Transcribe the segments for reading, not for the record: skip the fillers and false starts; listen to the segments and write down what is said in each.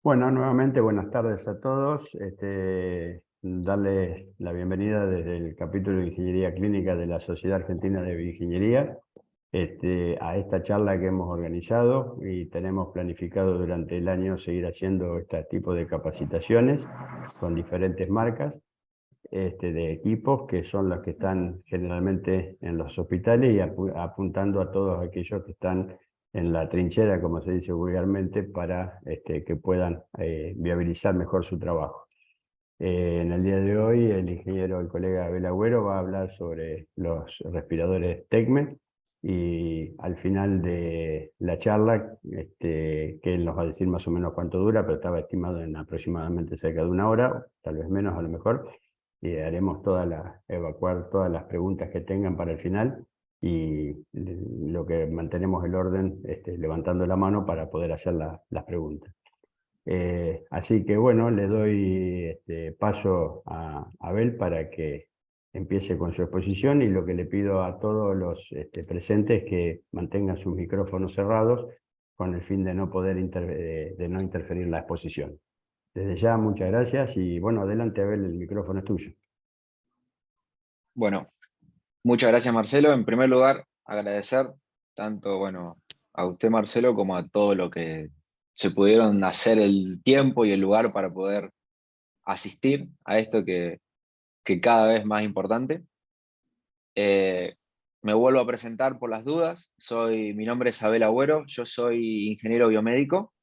Bueno, nuevamente buenas tardes a todos. Darles la bienvenida desde el capítulo de Ingeniería Clínica de la Sociedad Argentina de Bioingeniería, a esta charla que hemos organizado y tenemos planificado durante el año seguir haciendo este tipo de capacitaciones con diferentes marcas de equipos que son los que están generalmente en los hospitales y apuntando a todos aquellos que están en la trinchera, como se dice vulgarmente, para que puedan viabilizar mejor su trabajo. En el día de hoy, el ingeniero, el colega Abel Agüero, va a hablar sobre los respiradores TECME y al final de la charla, que él nos va a decir más o menos cuánto dura, pero estaba estimado en aproximadamente cerca de una hora, tal vez menos a lo mejor, y haremos evacuar todas las preguntas que tengan para el final y lo que mantenemos el orden, levantando la mano para poder hacer las preguntas. Así que bueno, le doy paso a Abel para que empiece con su exposición y lo que le pido a todos los presentes es que mantengan sus micrófonos cerrados con el fin de no poder de no interferir en la exposición. Desde ya, muchas gracias y bueno, adelante Abel, el micrófono es tuyo. Bueno, muchas gracias Marcelo. En primer lugar, agradecer tanto, a usted Marcelo como a todo lo que se pudieron hacer el tiempo y el lugar para poder asistir a esto que cada vez es más importante. Eh, Me vuelvo a presentar por las dudas. Mi nombre es Abel Agüero, yo soy ingeniero biomédico.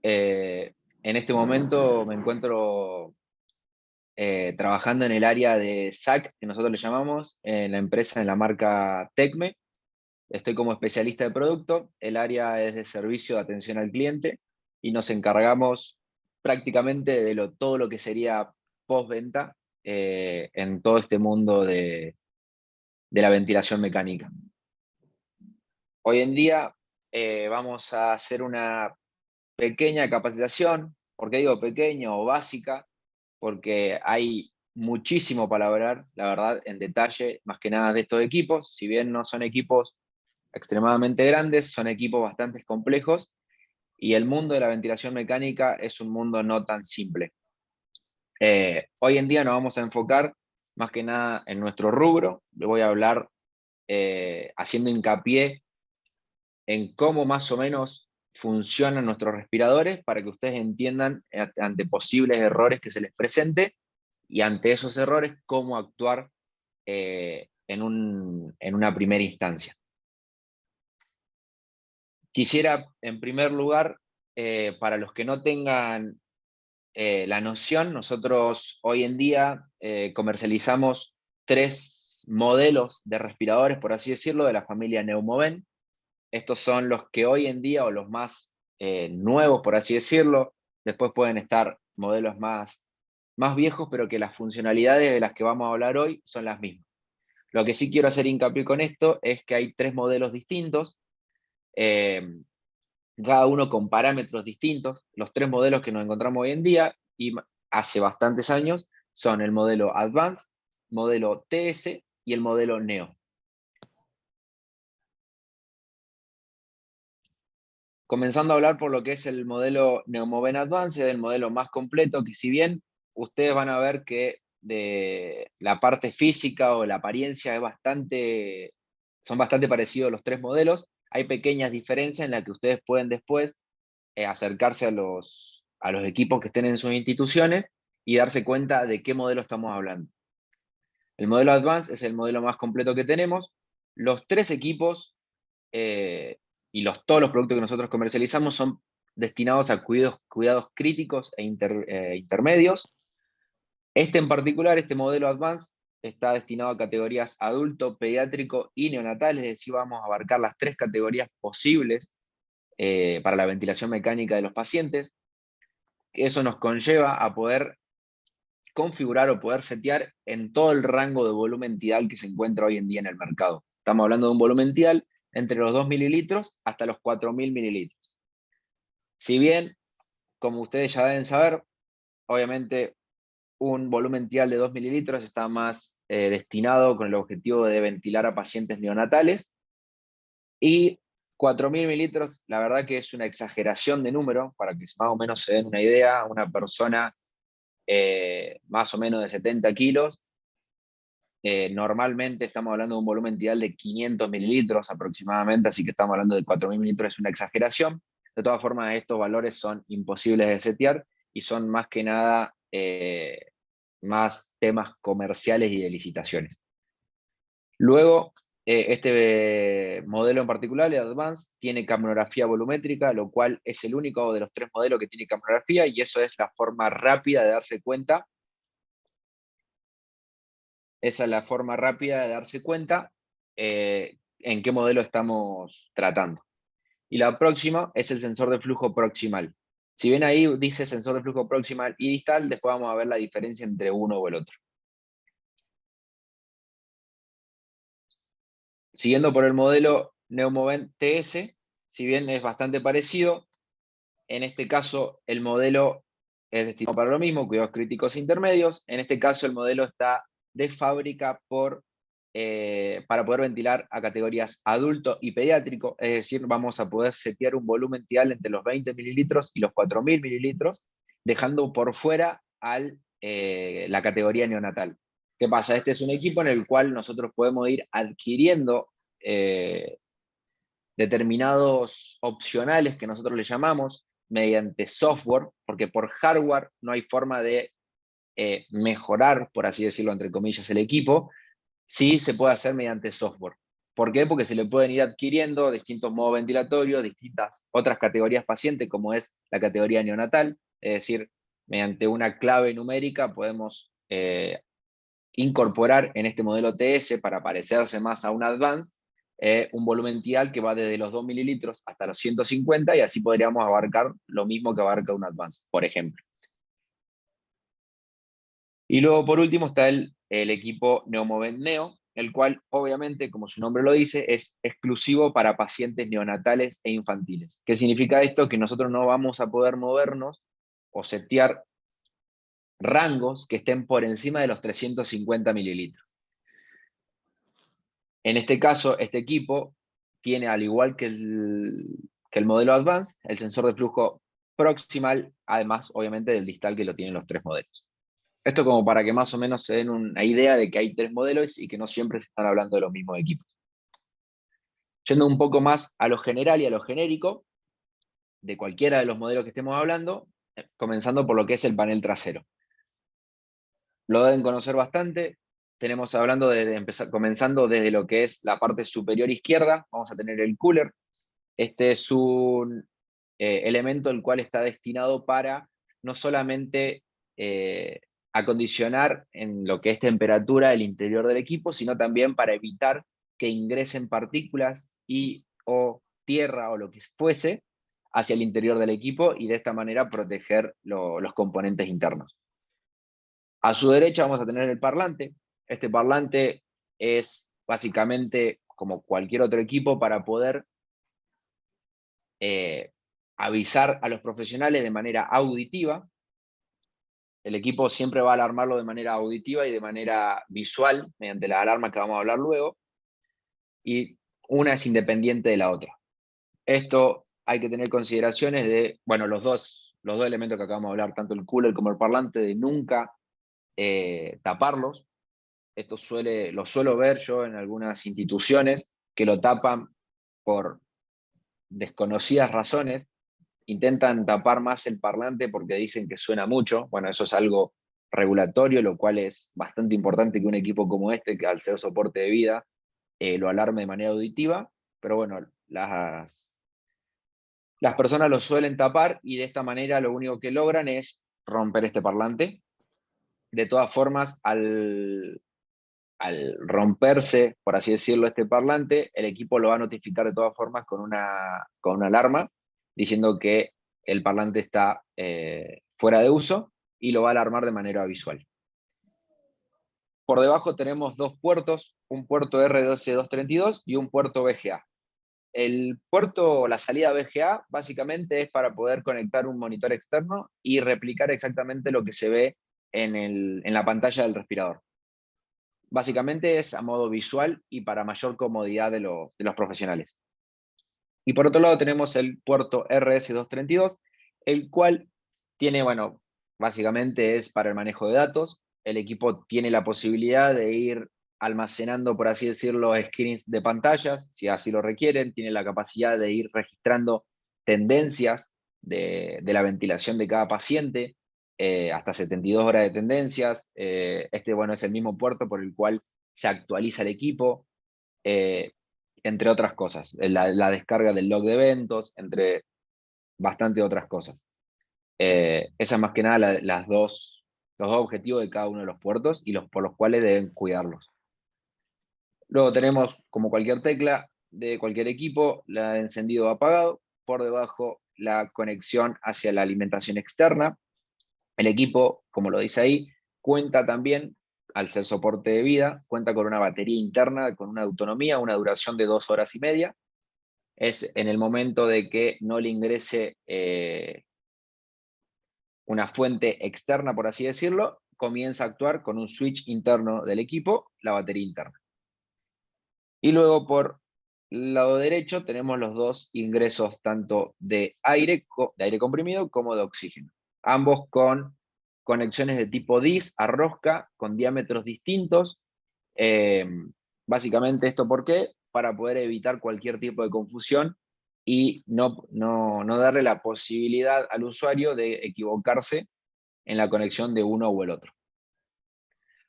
En este momento me encuentro trabajando en el área de SAC, que nosotros le llamamos, en la empresa, en la marca Tecme. Estoy como especialista de producto, el área es de servicio de atención al cliente y nos encargamos prácticamente de todo lo que sería postventa en todo este mundo de la ventilación mecánica. Hoy en día vamos a hacer una pequeña capacitación. ¿Por qué digo pequeño o básica? Porque hay muchísimo para hablar, la verdad, en detalle, más que nada de estos equipos. Si bien no son equipos extremadamente grandes, son equipos bastante complejos y el mundo de la ventilación mecánica es un mundo no tan simple. Hoy en día nos vamos a enfocar más que nada en nuestro rubro. Le voy a hablar haciendo hincapié en cómo más o menos funcionan nuestros respiradores para que ustedes entiendan ante posibles errores que se les presente y ante esos errores cómo actuar en una primera instancia. Quisiera, en primer lugar, para los que no tengan la noción, nosotros hoy en día comercializamos 3 modelos de respiradores, por así decirlo, de la familia Neumoven. Estos son los que hoy en día, o los más nuevos, por así decirlo. Después pueden estar modelos más viejos, pero que las funcionalidades de las que vamos a hablar hoy son las mismas. Lo que sí quiero hacer hincapié con esto es que hay 3 modelos distintos. Cada uno con parámetros distintos. Los 3 modelos que nos encontramos hoy en día y hace bastantes años son el modelo Advanced, modelo TS y el modelo Neo. Comenzando a hablar por lo que es el modelo Neumoven Advanced, el modelo más completo, que si bien ustedes van a ver que de la parte física o la apariencia son bastante parecidos los 3 modelos, hay pequeñas diferencias en las que ustedes pueden después acercarse a los equipos que estén en sus instituciones y darse cuenta de qué modelo estamos hablando. El modelo Advanced es el modelo más completo que tenemos. Los 3 equipos y todos los productos que nosotros comercializamos son destinados a cuidados críticos e intermedios. Este en particular, este modelo Advanced, está destinado a categorías adulto, pediátrico y neonatal, es decir, vamos a abarcar las 3 categorías posibles para la ventilación mecánica de los pacientes. Eso nos conlleva a poder configurar o poder setear en todo el rango de volumen tidal que se encuentra hoy en día en el mercado. Estamos hablando de un volumen tidal entre los 2 mililitros hasta los 4.000 mililitros. Si bien, como ustedes ya deben saber, obviamente un volumen tidal de 2 mililitros está más destinado con el objetivo de ventilar a pacientes neonatales, y 4.000 mililitros, la verdad que es una exageración de número, para que más o menos se den una idea, una persona más o menos de 70 kilos, normalmente estamos hablando de un volumen tidal de 500 mililitros aproximadamente, así que estamos hablando de 4.000 mililitros, es una exageración. De todas formas, estos valores son imposibles de setear y son más que nada más temas comerciales y de licitaciones. Luego, este modelo en particular, el Advanced, tiene capnografía volumétrica, lo cual es el único de los 3 modelos que tiene capnografía, y eso es la forma rápida de darse cuenta. Esa es la forma rápida de darse cuenta en qué modelo estamos tratando. Y la próxima es el sensor de flujo proximal. Si ven ahí dice sensor de flujo proximal y distal, después vamos a ver la diferencia entre uno o el otro. Siguiendo por el modelo Neumovent TS, si bien es bastante parecido, en este caso el modelo es destinado para lo mismo, cuidados críticos intermedios. En este caso el modelo está de fábrica para poder ventilar a categorías adulto y pediátrico, es decir, vamos a poder setear un volumen tidal entre los 20 mililitros y los 4.000 mililitros, dejando por fuera la categoría neonatal. ¿Qué pasa? Este es un equipo en el cual nosotros podemos ir adquiriendo determinados opcionales que nosotros le llamamos mediante software, porque por hardware no hay forma de mejorar, por así decirlo, entre comillas, el equipo. Sí se puede hacer mediante software. ¿Por qué? Porque se le pueden ir adquiriendo distintos modos ventilatorios, distintas otras categorías pacientes, como es la categoría neonatal, es decir, mediante una clave numérica podemos incorporar en este modelo TS, para parecerse más a un Advanced, un volumen tidal que va desde los 2 mililitros hasta los 150, y así podríamos abarcar lo mismo que abarca un Advanced, por ejemplo. Y luego, por último, está el equipo Neumovent Neo, el cual, obviamente, como su nombre lo dice, es exclusivo para pacientes neonatales e infantiles. ¿Qué significa esto? Que nosotros no vamos a poder movernos o setear rangos que estén por encima de los 350 mililitros. En este caso, este equipo tiene, al igual que el modelo Advanced, el sensor de flujo proximal, además, obviamente, del distal, que lo tienen los 3 modelos. Esto como para que más o menos se den una idea de que hay 3 modelos y que no siempre se están hablando de los mismos equipos. Yendo un poco más a lo general y a lo genérico, de cualquiera de los modelos que estemos hablando, comenzando por lo que es el panel trasero. Lo deben conocer bastante. Tenemos hablando comenzando desde lo que es la parte superior izquierda, vamos a tener el cooler. Este es un elemento el cual está destinado para no solamente acondicionar en lo que es temperatura el interior del equipo, sino también para evitar que ingresen partículas y o tierra o lo que fuese hacia el interior del equipo, y de esta manera proteger los componentes internos. A su derecha vamos a tener el parlante. Este parlante es básicamente como cualquier otro equipo para poder avisar a los profesionales de manera auditiva. El equipo siempre va a alarmarlo de manera auditiva y de manera visual, mediante la alarma que vamos a hablar luego, y una es independiente de la otra. Esto hay que tener consideraciones de, bueno, los dos elementos que acabamos de hablar, tanto el cooler como el parlante, de nunca taparlos. Esto lo suelo ver yo en algunas instituciones que lo tapan por desconocidas razones. Intentan tapar más el parlante porque dicen que suena mucho. Bueno, eso es algo regulatorio, lo cual es bastante importante que un equipo como este, que al ser soporte de vida, lo alarme de manera auditiva. Pero bueno, las personas lo suelen tapar, y de esta manera lo único que logran es romper este parlante. De todas formas, al romperse, por así decirlo, este parlante, el equipo lo va a notificar de todas formas con una alarma, diciendo que el parlante está fuera de uso, y lo va a alarmar de manera visual. Por debajo tenemos 2 puertos, un puerto RDS232 y un puerto VGA. La salida VGA básicamente es para poder conectar un monitor externo y replicar exactamente lo que se ve en la pantalla del respirador. Básicamente es a modo visual y para mayor comodidad de los profesionales. Y por otro lado tenemos el puerto RS-232, el cual tiene, bueno, básicamente es para el manejo de datos. El equipo tiene la posibilidad de ir almacenando, por así decirlo, screens de pantallas, si así lo requieren. Tiene la capacidad de ir registrando tendencias de la ventilación de cada paciente, hasta 72 horas de tendencias. Bueno, es el mismo puerto por el cual se actualiza el equipo. Entre otras cosas, la descarga del log de eventos, entre bastante otras cosas. Esas más que nada los dos objetivos de cada uno de los puertos y por los cuales deben cuidarlos. Luego tenemos, como cualquier tecla de cualquier equipo, la de encendido o apagado, por debajo la conexión hacia la alimentación externa. El equipo, como lo dice ahí, cuenta también, al ser soporte de vida, cuenta con una batería interna con una autonomía, una duración de 2 horas y media. Es en el momento de que no le ingrese una fuente externa, por así decirlo, comienza a actuar con un switch interno del equipo, la batería interna. Y luego por el lado derecho tenemos los dos ingresos tanto de aire comprimido como de oxígeno, ambos con conexiones de tipo DIS a rosca con diámetros distintos. Básicamente esto, ¿por qué? Para poder evitar cualquier tipo de confusión y no darle la posibilidad al usuario de equivocarse en la conexión de uno o el otro.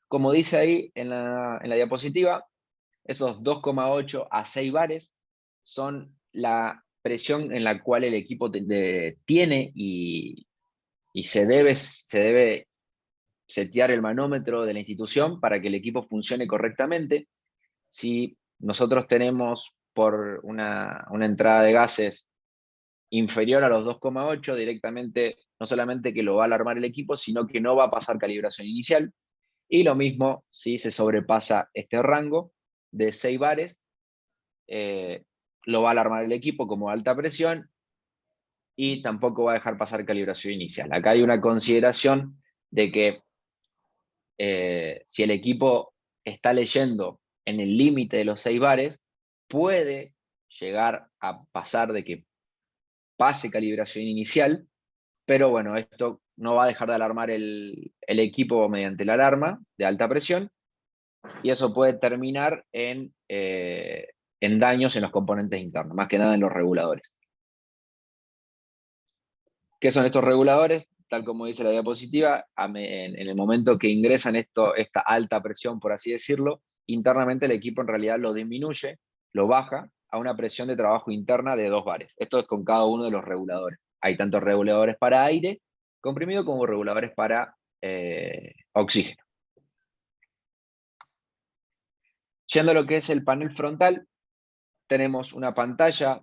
Como dice ahí en la diapositiva, esos 2,8 a 6 bares son la presión en la cual el equipo tiene y se debe setear el manómetro de la institución para que el equipo funcione correctamente. Si nosotros tenemos por una entrada de gases inferior a los 2,8, directamente no solamente que lo va a alarmar el equipo, sino que no va a pasar calibración inicial. Y lo mismo si se sobrepasa este rango de 6 bares, lo va a alarmar el equipo como alta presión y tampoco va a dejar pasar calibración inicial. Acá hay una consideración de que si el equipo está leyendo en el límite de los 6 bares, puede llegar a pasar de que pase calibración inicial, pero bueno, esto no va a dejar de alarmar el equipo mediante la alarma de alta presión, y eso puede terminar en daños en los componentes internos, más que nada en los reguladores. ¿Qué son estos reguladores? Tal como dice la diapositiva, en el momento que ingresan esta alta presión, por así decirlo, internamente el equipo en realidad lo disminuye, lo baja a una presión de trabajo interna de 2 bares. Esto es con cada uno de los reguladores. Hay tanto reguladores para aire comprimido como reguladores para oxígeno. Yendo a lo que es el panel frontal, tenemos una pantalla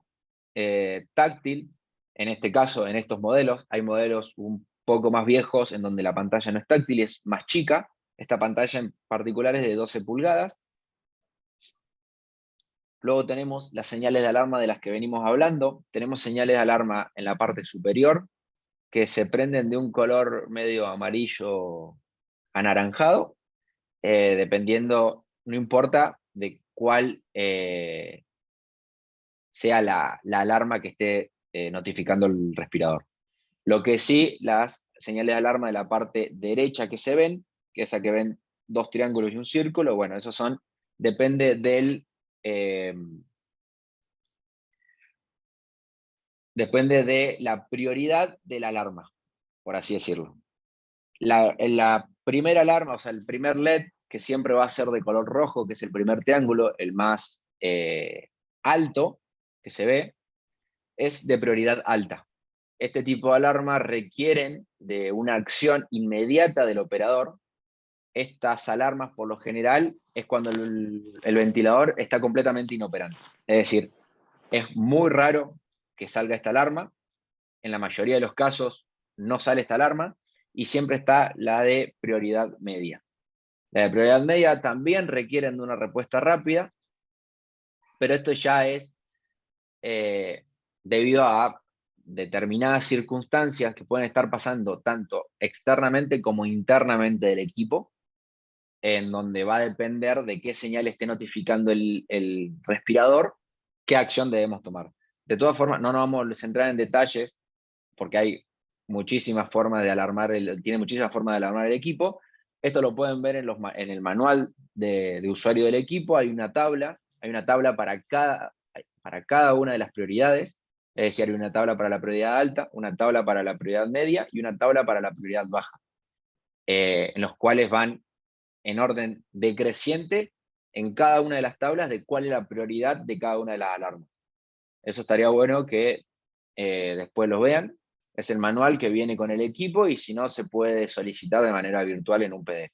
táctil. En este caso, en estos modelos, hay modelos un poco más viejos en donde la pantalla no es táctil y es más chica. Esta pantalla en particular es de 12 pulgadas. Luego tenemos las señales de alarma de las que venimos hablando. Tenemos señales de alarma en la parte superior que se prenden de un color medio amarillo anaranjado, dependiendo, no importa de cuál sea la alarma que esté notificando el respirador. Lo que sí, las señales de alarma de la parte derecha que se ven, que es esa que ven 2 triángulos y un círculo, bueno, esos son, depende de la prioridad de la alarma, por así decirlo. La primera alarma, o sea, el primer LED, que siempre va a ser de color rojo, que es el primer triángulo, el más alto que se ve, es de prioridad alta. Este tipo de alarmas requieren de una acción inmediata del operador. Estas alarmas, por lo general, es cuando el ventilador está completamente inoperante. Es decir, es muy raro que salga esta alarma. En la mayoría de los casos no sale esta alarma y siempre está la de prioridad media. La de prioridad media también requieren de una respuesta rápida, pero esto ya es debido a determinadas circunstancias que pueden estar pasando tanto externamente como internamente del equipo, en donde va a depender de qué señal esté notificando el respirador, qué acción debemos tomar. De todas formas, no nos vamos a centrar en detalles, porque hay muchísimas formas de alarmar, tiene muchísimas formas de alarmar el equipo. Esto lo pueden ver en el manual de usuario del equipo. Hay una tabla para cada una de las prioridades. Es decir, hay una tabla para la prioridad alta, una tabla para la prioridad media y una tabla para la prioridad baja, en los cuales van en orden decreciente en cada una de las tablas de cuál es la prioridad de cada una de las alarmas. Eso estaría bueno que después lo vean. Es el manual que viene con el equipo y si no se puede solicitar de manera virtual en un PDF.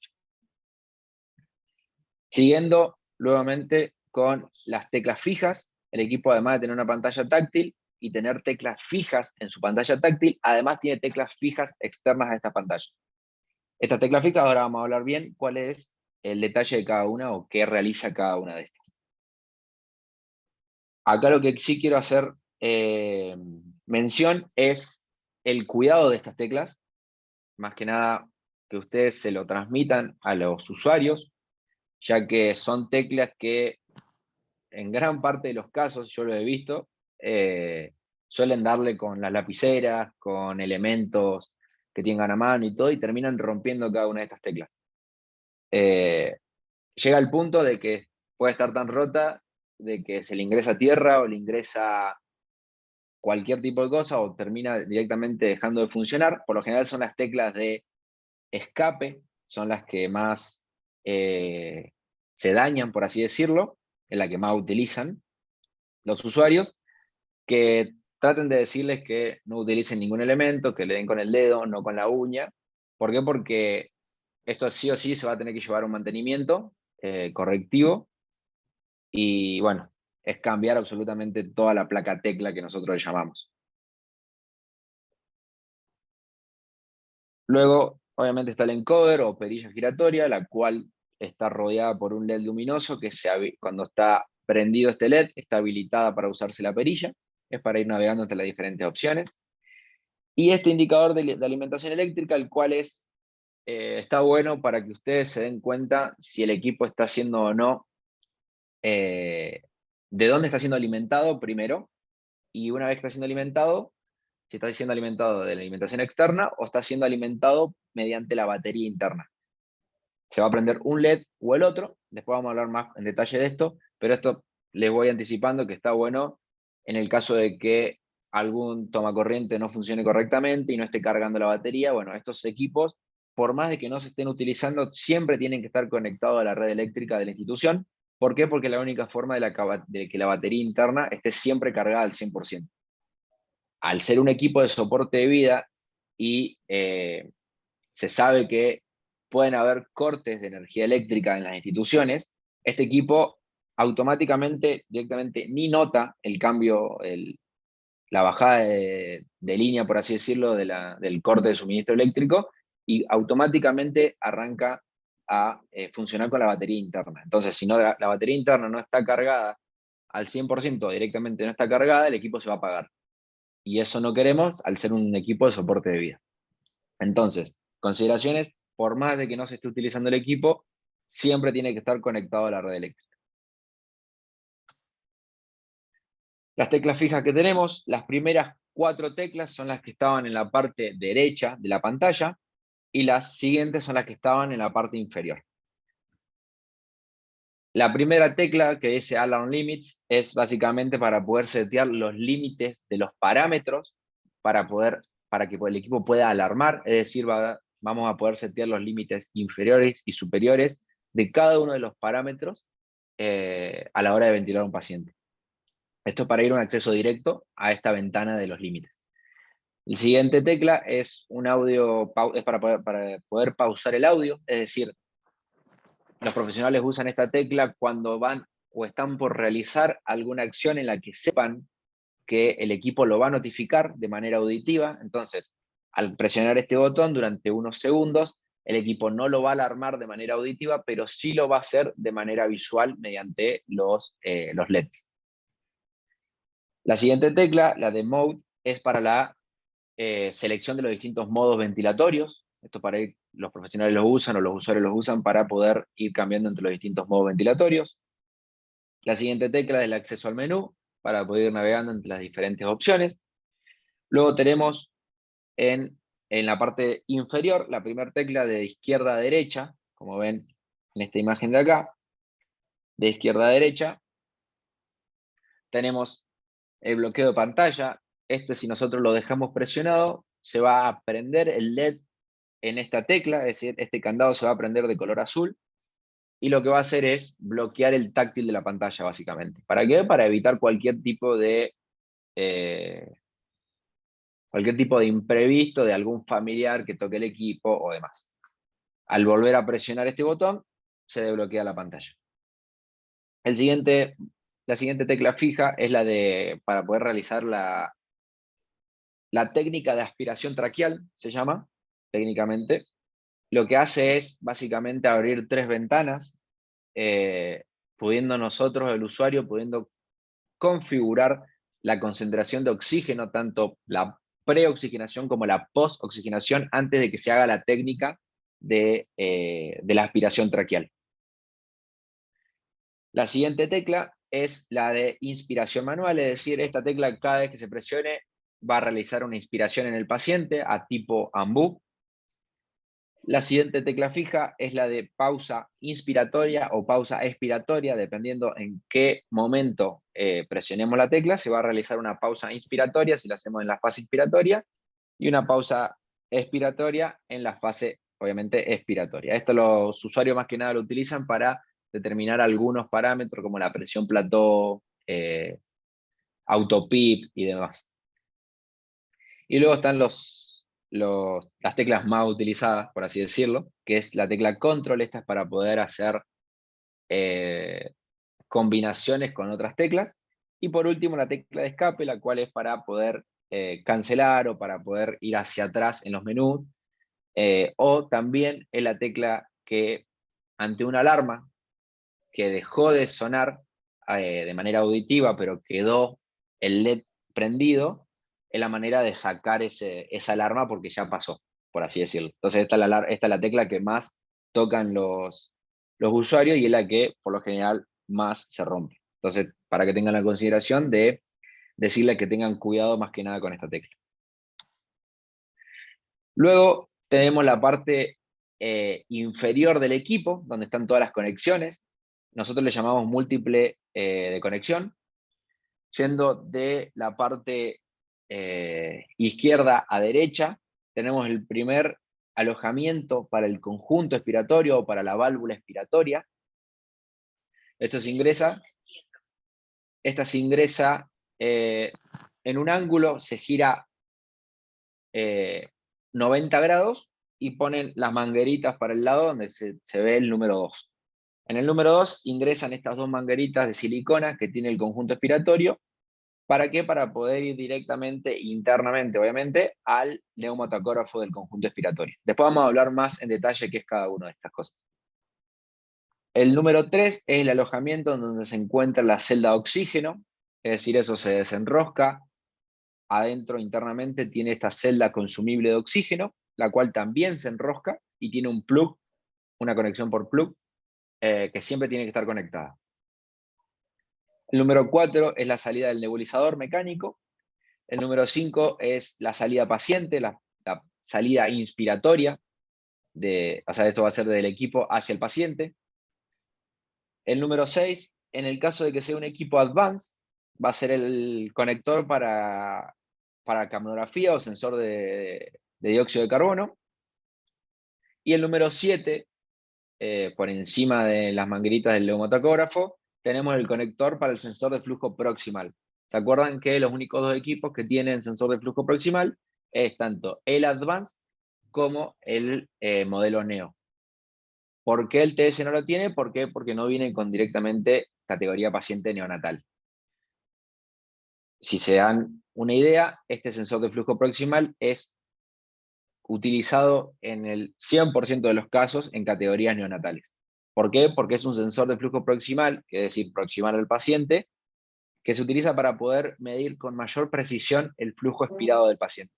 Siguiendo nuevamente con las teclas fijas, el equipo además de tener una pantalla táctil y tener teclas fijas en su pantalla táctil, además tiene teclas fijas externas a esta pantalla. Estas teclas fijas, ahora vamos a hablar bien cuál es el detalle de cada una o qué realiza cada una de estas. Acá lo que sí quiero hacer mención es el cuidado de estas teclas, más que nada que ustedes se lo transmitan a los usuarios, ya que son teclas que en gran parte de los casos, yo lo he visto, suelen darle con las lapiceras, con elementos que tengan a mano y todo, y terminan rompiendo cada una de estas teclas. Llega al punto de que puede estar tan rota de que se le ingresa tierra o le ingresa cualquier tipo de cosa o termina directamente dejando de funcionar. Por lo general son las teclas de escape, son las que más se dañan, por así decirlo, es la que más utilizan los usuarios, que traten de decirles que no utilicen ningún elemento, que le den con el dedo, no con la uña. ¿Por qué? Porque esto sí o sí se va a tener que llevar un mantenimiento correctivo y bueno, es cambiar absolutamente toda la placa tecla que nosotros le llamamos. Luego, obviamente está el encoder o perilla giratoria, la cual está rodeada por un LED luminoso que cuando está prendido este LED está habilitada para usarse la perilla, es para ir navegando entre las diferentes opciones. Y este indicador de alimentación eléctrica, el cual está bueno para que ustedes se den cuenta si el equipo está haciendo o no, de dónde está siendo alimentado primero, y una vez que está siendo alimentado, si está siendo alimentado de la alimentación externa o está siendo alimentado mediante la batería interna. Se va a prender un LED o el otro, después vamos a hablar más en detalle de esto, pero esto les voy anticipando que está bueno en el caso de que algún tomacorriente no funcione correctamente y no esté cargando la batería. Bueno, estos equipos, por más de que no se estén utilizando, siempre tienen que estar conectados a la red eléctrica de la institución. ¿Por qué? Porque es la única forma de que la batería interna esté siempre cargada al 100%. Al ser un equipo de soporte de vida y se sabe que pueden haber cortes de energía eléctrica en las instituciones, este equipo automáticamente, directamente, ni nota el cambio, la bajada de línea, por así decirlo, del corte de suministro eléctrico, y automáticamente arranca a funcionar con la batería interna. Entonces, si no, la batería interna no está cargada al 100%, directamente no está cargada, el equipo se va a apagar. Y eso no queremos al ser un equipo de soporte de vida. Entonces, consideraciones, por más de que no se esté utilizando el equipo, siempre tiene que estar conectado a la red eléctrica. Las teclas fijas que tenemos, las primeras 4 teclas son las que estaban en la parte derecha de la pantalla y las siguientes son las que estaban en la parte inferior. La primera tecla que dice Alarm Limits es básicamente para poder setear los límites de los parámetros para que el equipo pueda alarmar, es decir, vamos a poder setear los límites inferiores y superiores de cada uno de los parámetros a la hora de ventilar a un paciente. Esto es para ir a un acceso directo a esta ventana de los límites. La siguiente tecla es un audio, es para poder pausar el audio, es decir, los profesionales usan esta tecla cuando van o están por realizar alguna acción en la que sepan que el equipo lo va a notificar de manera auditiva. Entonces, al presionar este botón durante unos segundos, el equipo no lo va a alarmar de manera auditiva, pero sí lo va a hacer de manera visual mediante los LEDs. La siguiente tecla, la de Mode, es para la selección de los distintos modos ventilatorios. Esto para ir, los profesionales lo usan o los usuarios lo usan para poder ir cambiando entre los distintos modos ventilatorios. La siguiente tecla es el acceso al menú, para poder ir navegando entre las diferentes opciones. Luego tenemos en la parte inferior la primera tecla de izquierda a derecha, como ven en esta imagen de acá, de izquierda a derecha. Tenemos el bloqueo de pantalla. Si nosotros lo dejamos presionado, se va a prender el LED en esta tecla, es decir, este candado se va a prender de color azul, y lo que va a hacer es bloquear el táctil de la pantalla, básicamente. ¿Para qué? Para evitar cualquier tipo de imprevisto de algún familiar que toque el equipo o demás. Al volver a presionar este botón, se desbloquea la pantalla. La siguiente tecla fija es para poder realizar la técnica de aspiración traqueal, se llama, técnicamente. Lo que hace es básicamente abrir 3 ventanas, pudiendo nosotros, el usuario, pudiendo configurar la concentración de oxígeno, tanto la preoxigenación como la postoxigenación, antes de que se haga la técnica de la aspiración traqueal. La siguiente tecla es la de inspiración manual, es decir, esta tecla cada vez que se presione va a realizar una inspiración en el paciente a tipo AMBU. La siguiente tecla fija es la de pausa inspiratoria o pausa expiratoria, dependiendo en qué momento presionemos la tecla, se va a realizar una pausa inspiratoria si la hacemos en la fase inspiratoria, y una pausa expiratoria en la fase, obviamente, expiratoria. Esto los usuarios más que nada lo utilizan para determinar algunos parámetros como la presión plató, autopip y demás. Y luego están las teclas más utilizadas, por así decirlo, que es la tecla control. Esta es para poder hacer combinaciones con otras teclas. Y por último la tecla de escape, la cual es para poder cancelar o para poder ir hacia atrás en los menús. O también es la tecla que ante una alarma que dejó de sonar de manera auditiva, pero quedó el LED prendido, es la manera de sacar esa alarma porque ya pasó, por así decirlo. Entonces esta es la tecla que más tocan los usuarios y es la que por lo general más se rompe. Entonces, para que tengan la consideración de decirles que tengan cuidado más que nada con esta tecla. Luego tenemos la parte inferior del equipo, donde están todas las conexiones. Nosotros le llamamos múltiple de conexión. Yendo de la parte izquierda a derecha, tenemos el primer alojamiento para el conjunto expiratorio o para la válvula expiratoria. Esta se ingresa en un ángulo, se gira 90 grados y ponen las mangueritas para el lado donde se ve el número 2. En el número 2 ingresan estas 2 mangueritas de silicona que tiene el conjunto expiratorio. ¿Para qué? Para poder ir directamente, internamente, obviamente, al neumatacógrafo del conjunto expiratorio. Después vamos a hablar más en detalle qué es cada una de estas cosas. El número 3 es el alojamiento donde se encuentra la celda de oxígeno, es decir, eso se desenrosca. Adentro, internamente, tiene esta celda consumible de oxígeno, la cual también se enrosca y tiene un plug, una conexión por plug, que siempre tiene que estar conectada. El número 4 es la salida del nebulizador mecánico. El número 5 es la salida paciente, la salida inspiratoria. O sea, esto va a ser del equipo hacia el paciente. El número 6, en el caso de que sea un equipo advanced, va a ser el conector para capnografía o sensor de dióxido de carbono. Y el número 7, por encima de las mangueritas del neumatacógrafo, tenemos el conector para el sensor de flujo proximal. ¿Se acuerdan que los únicos 2 equipos que tienen sensor de flujo proximal es tanto el Advanced como el modelo Neo? ¿Por qué el TS no lo tiene? ¿Por qué? Porque no viene con directamente categoría paciente neonatal. Si se dan una idea, este sensor de flujo proximal es utilizado en el 100% de los casos en categorías neonatales. ¿Por qué? Porque es un sensor de flujo proximal, que es decir, proximal al paciente, que se utiliza para poder medir con mayor precisión el flujo expirado del paciente.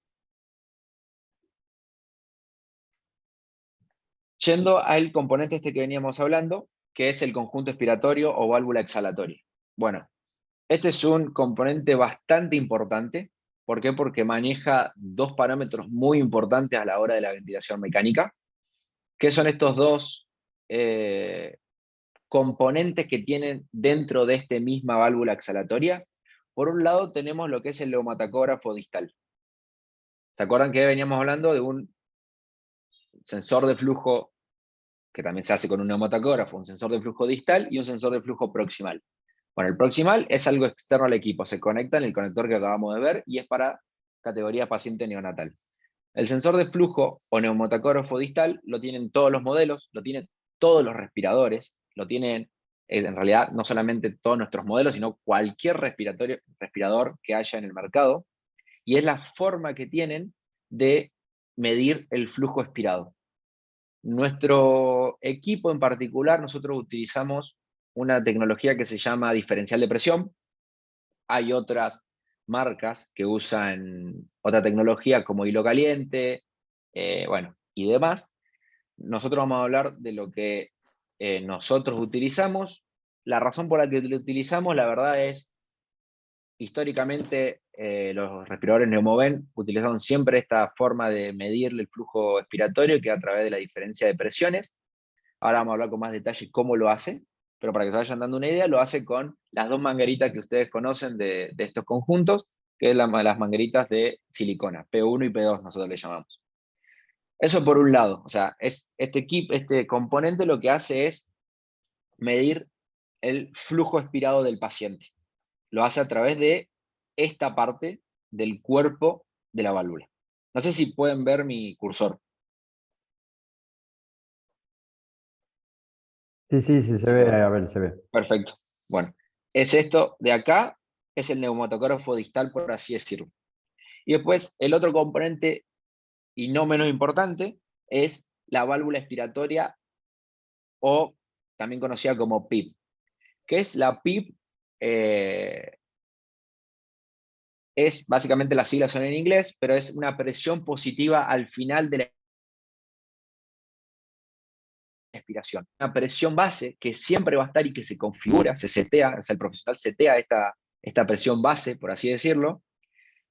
Yendo al componente que veníamos hablando, que es el conjunto expiratorio o válvula exhalatoria. Bueno, Este es un componente bastante importante. ¿Por qué? Porque maneja dos parámetros muy importantes a la hora de la ventilación mecánica. ¿Qué son estos dos componentes que tienen dentro de esta misma válvula exhalatoria? Por un lado tenemos lo que es el neumatacógrafo distal. ¿Se acuerdan que veníamos hablando de un sensor de flujo que también se hace con un neumatacógrafo, un sensor de flujo distal y un sensor de flujo proximal? Bueno, el proximal es algo externo al equipo, se conecta en el conector que acabamos de ver y es para categoría paciente neonatal. El sensor de flujo o neumatacógrafo distal lo tienen todos los modelos, lo tienen todos los respiradores, lo tienen en realidad no solamente todos nuestros modelos, sino cualquier respirador que haya en el mercado, y es la forma que tienen de medir el flujo expirado. Nuestro equipo en particular, nosotros utilizamos una tecnología que se llama diferencial de presión. Hay otras marcas que usan otra tecnología como hilo caliente, bueno, y demás. Nosotros vamos a hablar de lo que nosotros utilizamos. La razón por la que lo utilizamos, la verdad es, históricamente los respiradores Neumoven utilizaron siempre esta forma de medir el flujo expiratorio, que es a través de la diferencia de presiones. Ahora vamos a hablar con más detalle cómo lo hace, pero para que se vayan dando una idea, lo hace con las dos mangueritas que ustedes conocen de estos conjuntos, que es las mangueritas de silicona, P1 y P2 nosotros le llamamos. Eso por un lado, o sea, este componente lo que hace es medir el flujo expirado del paciente. Lo hace a través de esta parte del cuerpo de la válvula. No sé si pueden ver mi cursor. Sí, sí, sí, se ¿Se ve, ve? a ver, se ve. Perfecto. Bueno, es esto de acá, es el neumatocógrafo distal, por así decirlo. Y después, el otro componente, y no menos importante, es la válvula expiratoria, o también conocida como PIP. ¿Qué es la PIP? Es básicamente, las siglas son en inglés, pero es una presión positiva al final de la expiración. Una presión base que siempre va a estar y que se configura, se setea, o sea, el profesional setea esta presión base, por así decirlo,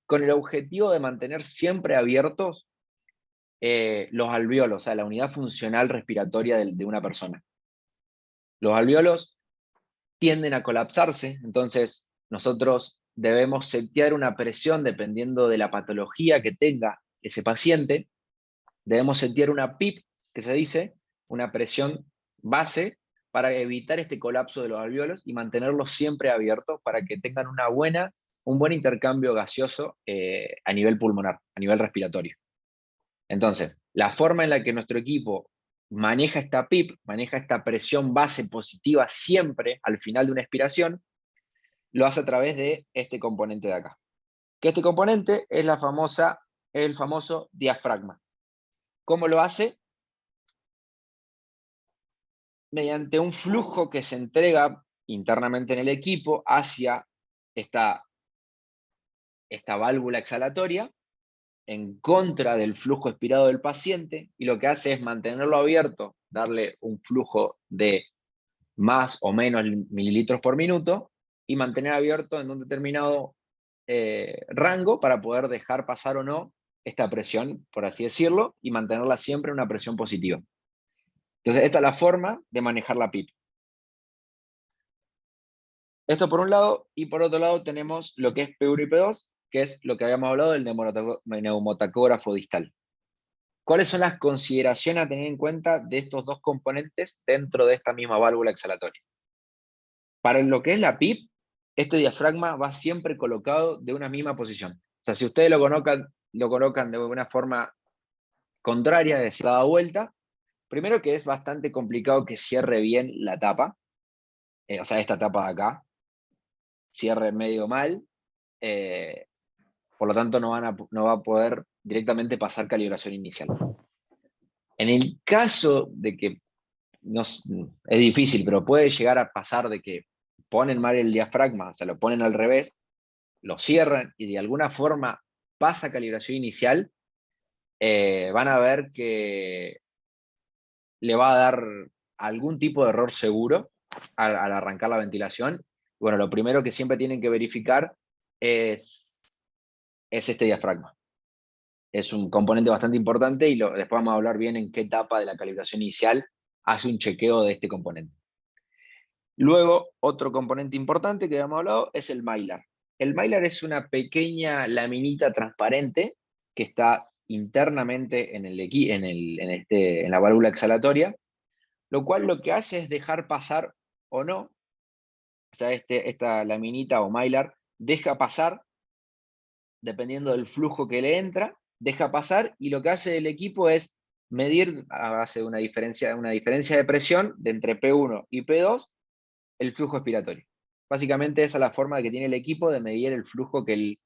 con el objetivo de mantener siempre abiertos los alvéolos, o sea, la unidad funcional respiratoria de una persona. Los alvéolos tienden a colapsarse, entonces nosotros debemos setear una presión dependiendo de la patología que tenga ese paciente. Debemos setear una PIP, que se dice, una presión base, para evitar este colapso de los alvéolos y mantenerlos siempre abiertos para que tengan un buen intercambio gaseoso a nivel pulmonar, a nivel respiratorio. Entonces, la forma en la que nuestro equipo maneja esta PIP, maneja esta presión base positiva siempre al final de una expiración, lo hace a través de este componente de acá. Que este componente es el famoso diafragma. ¿Cómo lo hace? Mediante un flujo que se entrega internamente en el equipo hacia esta válvula exhalatoria, en contra del flujo expirado del paciente, y lo que hace es mantenerlo abierto, darle un flujo de más o menos mililitros por minuto, y mantener abierto en un determinado rango para poder dejar pasar o no esta presión, por así decirlo, y mantenerla siempre en una presión positiva. Entonces, esta es la forma de manejar la PIP. Esto por un lado, y por otro lado tenemos lo que es P1 y P2, que es lo que habíamos hablado del neumatacógrafo distal. ¿Cuáles son las consideraciones a tener en cuenta de estos dos componentes dentro de esta misma válvula exhalatoria? Para lo que es la PIP, este diafragma va siempre colocado de una misma posición. O sea, si ustedes lo colocan de una forma contraria, es decir, dada vuelta, primero que es bastante complicado que cierre bien la tapa, o sea, esta tapa de acá, cierre medio mal, eh, por lo tanto no va a poder directamente pasar calibración inicial. En el caso de que, es difícil, pero puede llegar a pasar de que ponen mal el diafragma, o sea, lo ponen al revés, lo cierran y de alguna forma pasa calibración inicial, van a ver que le va a dar algún tipo de error seguro al arrancar la ventilación, Bueno, lo primero que siempre tienen que verificar es este diafragma. Es un componente bastante importante y después vamos a hablar bien en qué etapa de la calibración inicial hace un chequeo de este componente. Luego, otro componente importante que habíamos hablado es el mylar. El mylar es una pequeña laminita transparente que está internamente en la válvula exhalatoria, lo cual lo que hace es dejar pasar o no, o sea, esta laminita o mylar deja pasar, dependiendo del flujo que le entra, deja pasar, y lo que hace el equipo es medir a base de una diferencia de presión de entre P1 y P2 el flujo expiratorio. Básicamente esa es la forma que tiene el equipo de medir el flujo que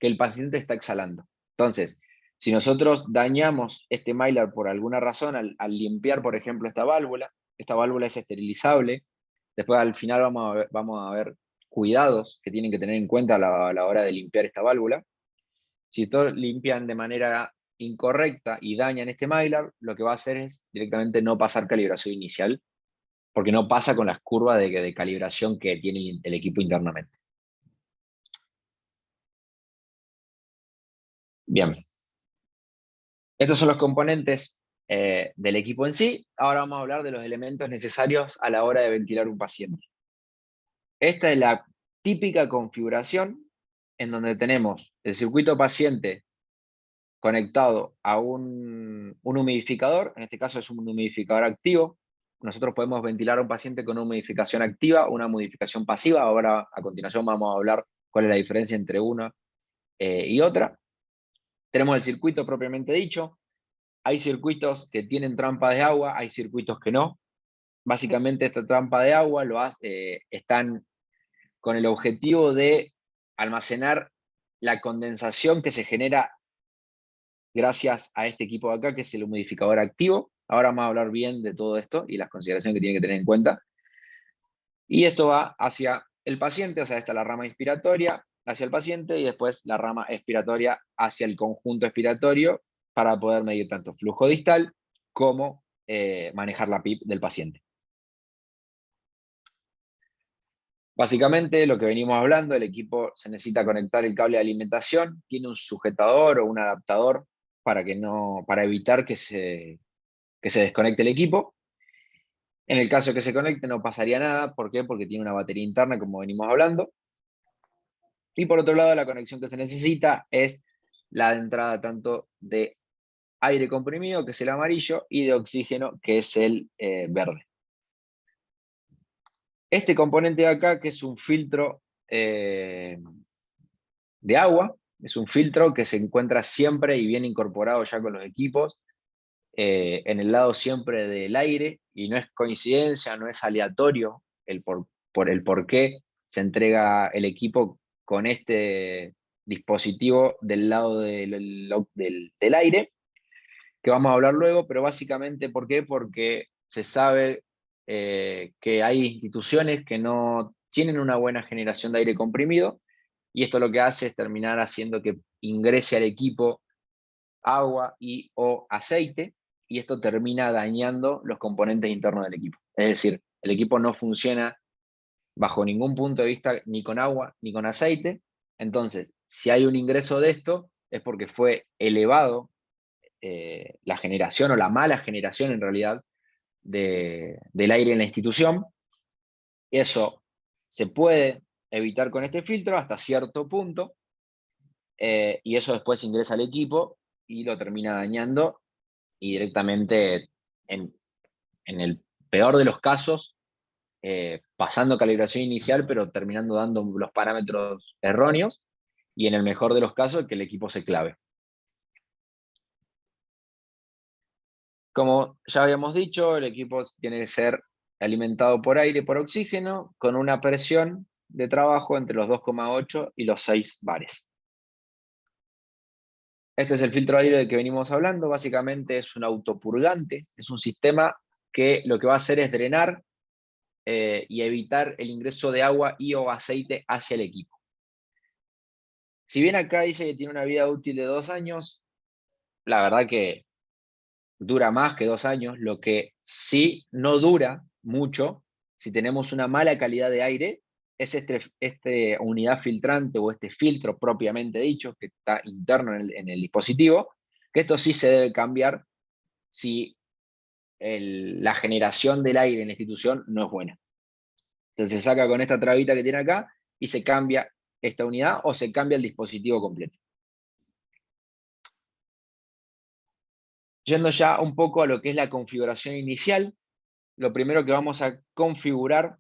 el paciente está exhalando. Entonces, si nosotros dañamos este mylar por alguna razón al limpiar, por ejemplo, esta válvula es esterilizable. Después al final vamos a ver cuidados que tienen que tener en cuenta a la hora de limpiar esta válvula. Si todos limpian de manera incorrecta y dañan este mylar, lo que va a hacer es directamente no pasar calibración inicial, porque no pasa con las curvas de calibración que tiene el equipo internamente. Bien. Estos son los componentes del equipo en sí. Ahora vamos a hablar de los elementos necesarios a la hora de ventilar un paciente. Esta es la típica configuración en donde tenemos el circuito paciente conectado a un humidificador. En este caso es un humidificador activo. Nosotros podemos ventilar a un paciente con una humidificación activa o una humidificación pasiva. Ahora, a continuación, vamos a hablar cuál es la diferencia entre una y otra. Tenemos el circuito propiamente dicho. Hay circuitos que tienen trampa de agua, hay circuitos que no. Básicamente esta trampa de agua están con el objetivo de almacenar la condensación que se genera gracias a este equipo de acá, que es el humidificador activo. Ahora vamos a hablar bien de todo esto y las consideraciones que tienen que tener en cuenta. Y esto va hacia el paciente, o sea, esta es la rama inspiratoria hacia el paciente y después la rama expiratoria hacia el conjunto expiratorio para poder medir tanto flujo distal como manejar la PIP del paciente. Básicamente, lo que venimos hablando, el equipo se necesita conectar el cable de alimentación, tiene un sujetador o un adaptador para evitar que se desconecte el equipo. En el caso que se conecte no pasaría nada. ¿Por qué? Porque tiene una batería interna, como venimos hablando. Y por otro lado, la conexión que se necesita es la de entrada tanto de aire comprimido, que es el amarillo, y de oxígeno, que es el verde. Este componente de acá, que es un filtro de agua, es un filtro que se encuentra siempre y bien incorporado ya con los equipos, en el lado siempre del aire, y no es coincidencia, no es aleatorio por el por qué se entrega el equipo con este dispositivo del lado del aire, que vamos a hablar luego, pero básicamente ¿por qué? Porque se sabe que hay instituciones que no tienen una buena generación de aire comprimido, y esto lo que hace es terminar haciendo que ingrese al equipo agua y o aceite, y esto termina dañando los componentes internos del equipo. Es decir, el equipo no funciona bajo ningún punto de vista ni con agua ni con aceite. Entonces, si hay un ingreso de esto, es porque fue elevado la generación o la mala generación en realidad del aire en la institución. Eso se puede evitar con este filtro hasta cierto punto, y eso después ingresa al equipo y lo termina dañando, y directamente, en el peor de los casos, pasando calibración inicial, pero terminando dando los parámetros erróneos, y en el mejor de los casos, que el equipo se clave. Como ya habíamos dicho, el equipo tiene que ser alimentado por aire y por oxígeno, con una presión de trabajo entre los 2,8 y los 6 bares. Este es el filtro de aire del que venimos hablando. Básicamente es un autopurgante, es un sistema que lo que va a hacer es drenar y evitar el ingreso de agua y o aceite hacia el equipo. Si bien acá dice que tiene una vida útil de 2 años, la verdad que dura más que 2 años. Lo que sí no dura mucho, si tenemos una mala calidad de aire, es este unidad filtrante o este filtro propiamente dicho, que está interno en el dispositivo, que esto sí se debe cambiar si la generación del aire en la institución no es buena. Entonces se saca con esta trabita que tiene acá y se cambia esta unidad o se cambia el dispositivo completo. Yendo ya un poco a lo que es la configuración inicial, lo primero que vamos a configurar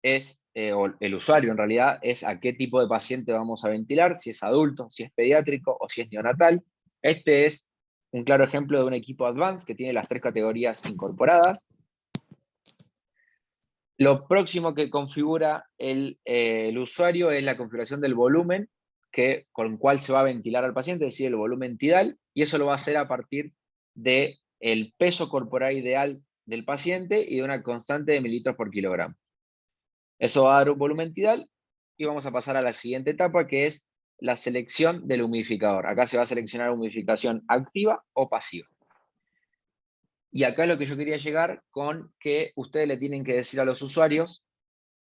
es, o el usuario en realidad, es a qué tipo de paciente vamos a ventilar, si es adulto, si es pediátrico o si es neonatal. Este es un claro ejemplo de un equipo Advanced que tiene las 3 categorías incorporadas. Lo próximo que configura el usuario es la configuración del volumen con el cual se va a ventilar al paciente, es decir, el volumen tidal, y eso lo va a hacer a partir del peso corporal ideal del paciente y de una constante de mililitros por kilogramo. Eso va a dar un volumen tidal y vamos a pasar a la siguiente etapa, que es la selección del humidificador. Acá se va a seleccionar humidificación activa o pasiva. Y acá es lo que yo quería llegar con que ustedes le tienen que decir a los usuarios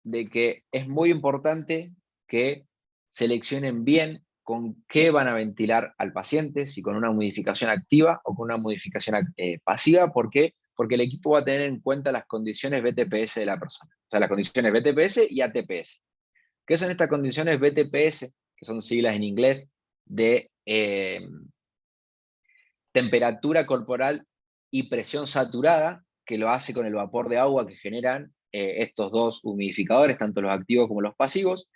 de que es muy importante que seleccionen bien con qué van a ventilar al paciente, si con una humidificación activa o con una humidificación pasiva. ¿Por qué? Porque el equipo va a tener en cuenta las condiciones BTPS de la persona. O sea, las condiciones BTPS y ATPS. ¿Qué son estas condiciones BTPS? Que son siglas en inglés de temperatura corporal y presión saturada, que lo hace con el vapor de agua que generan estos dos humidificadores, tanto los activos como los pasivos.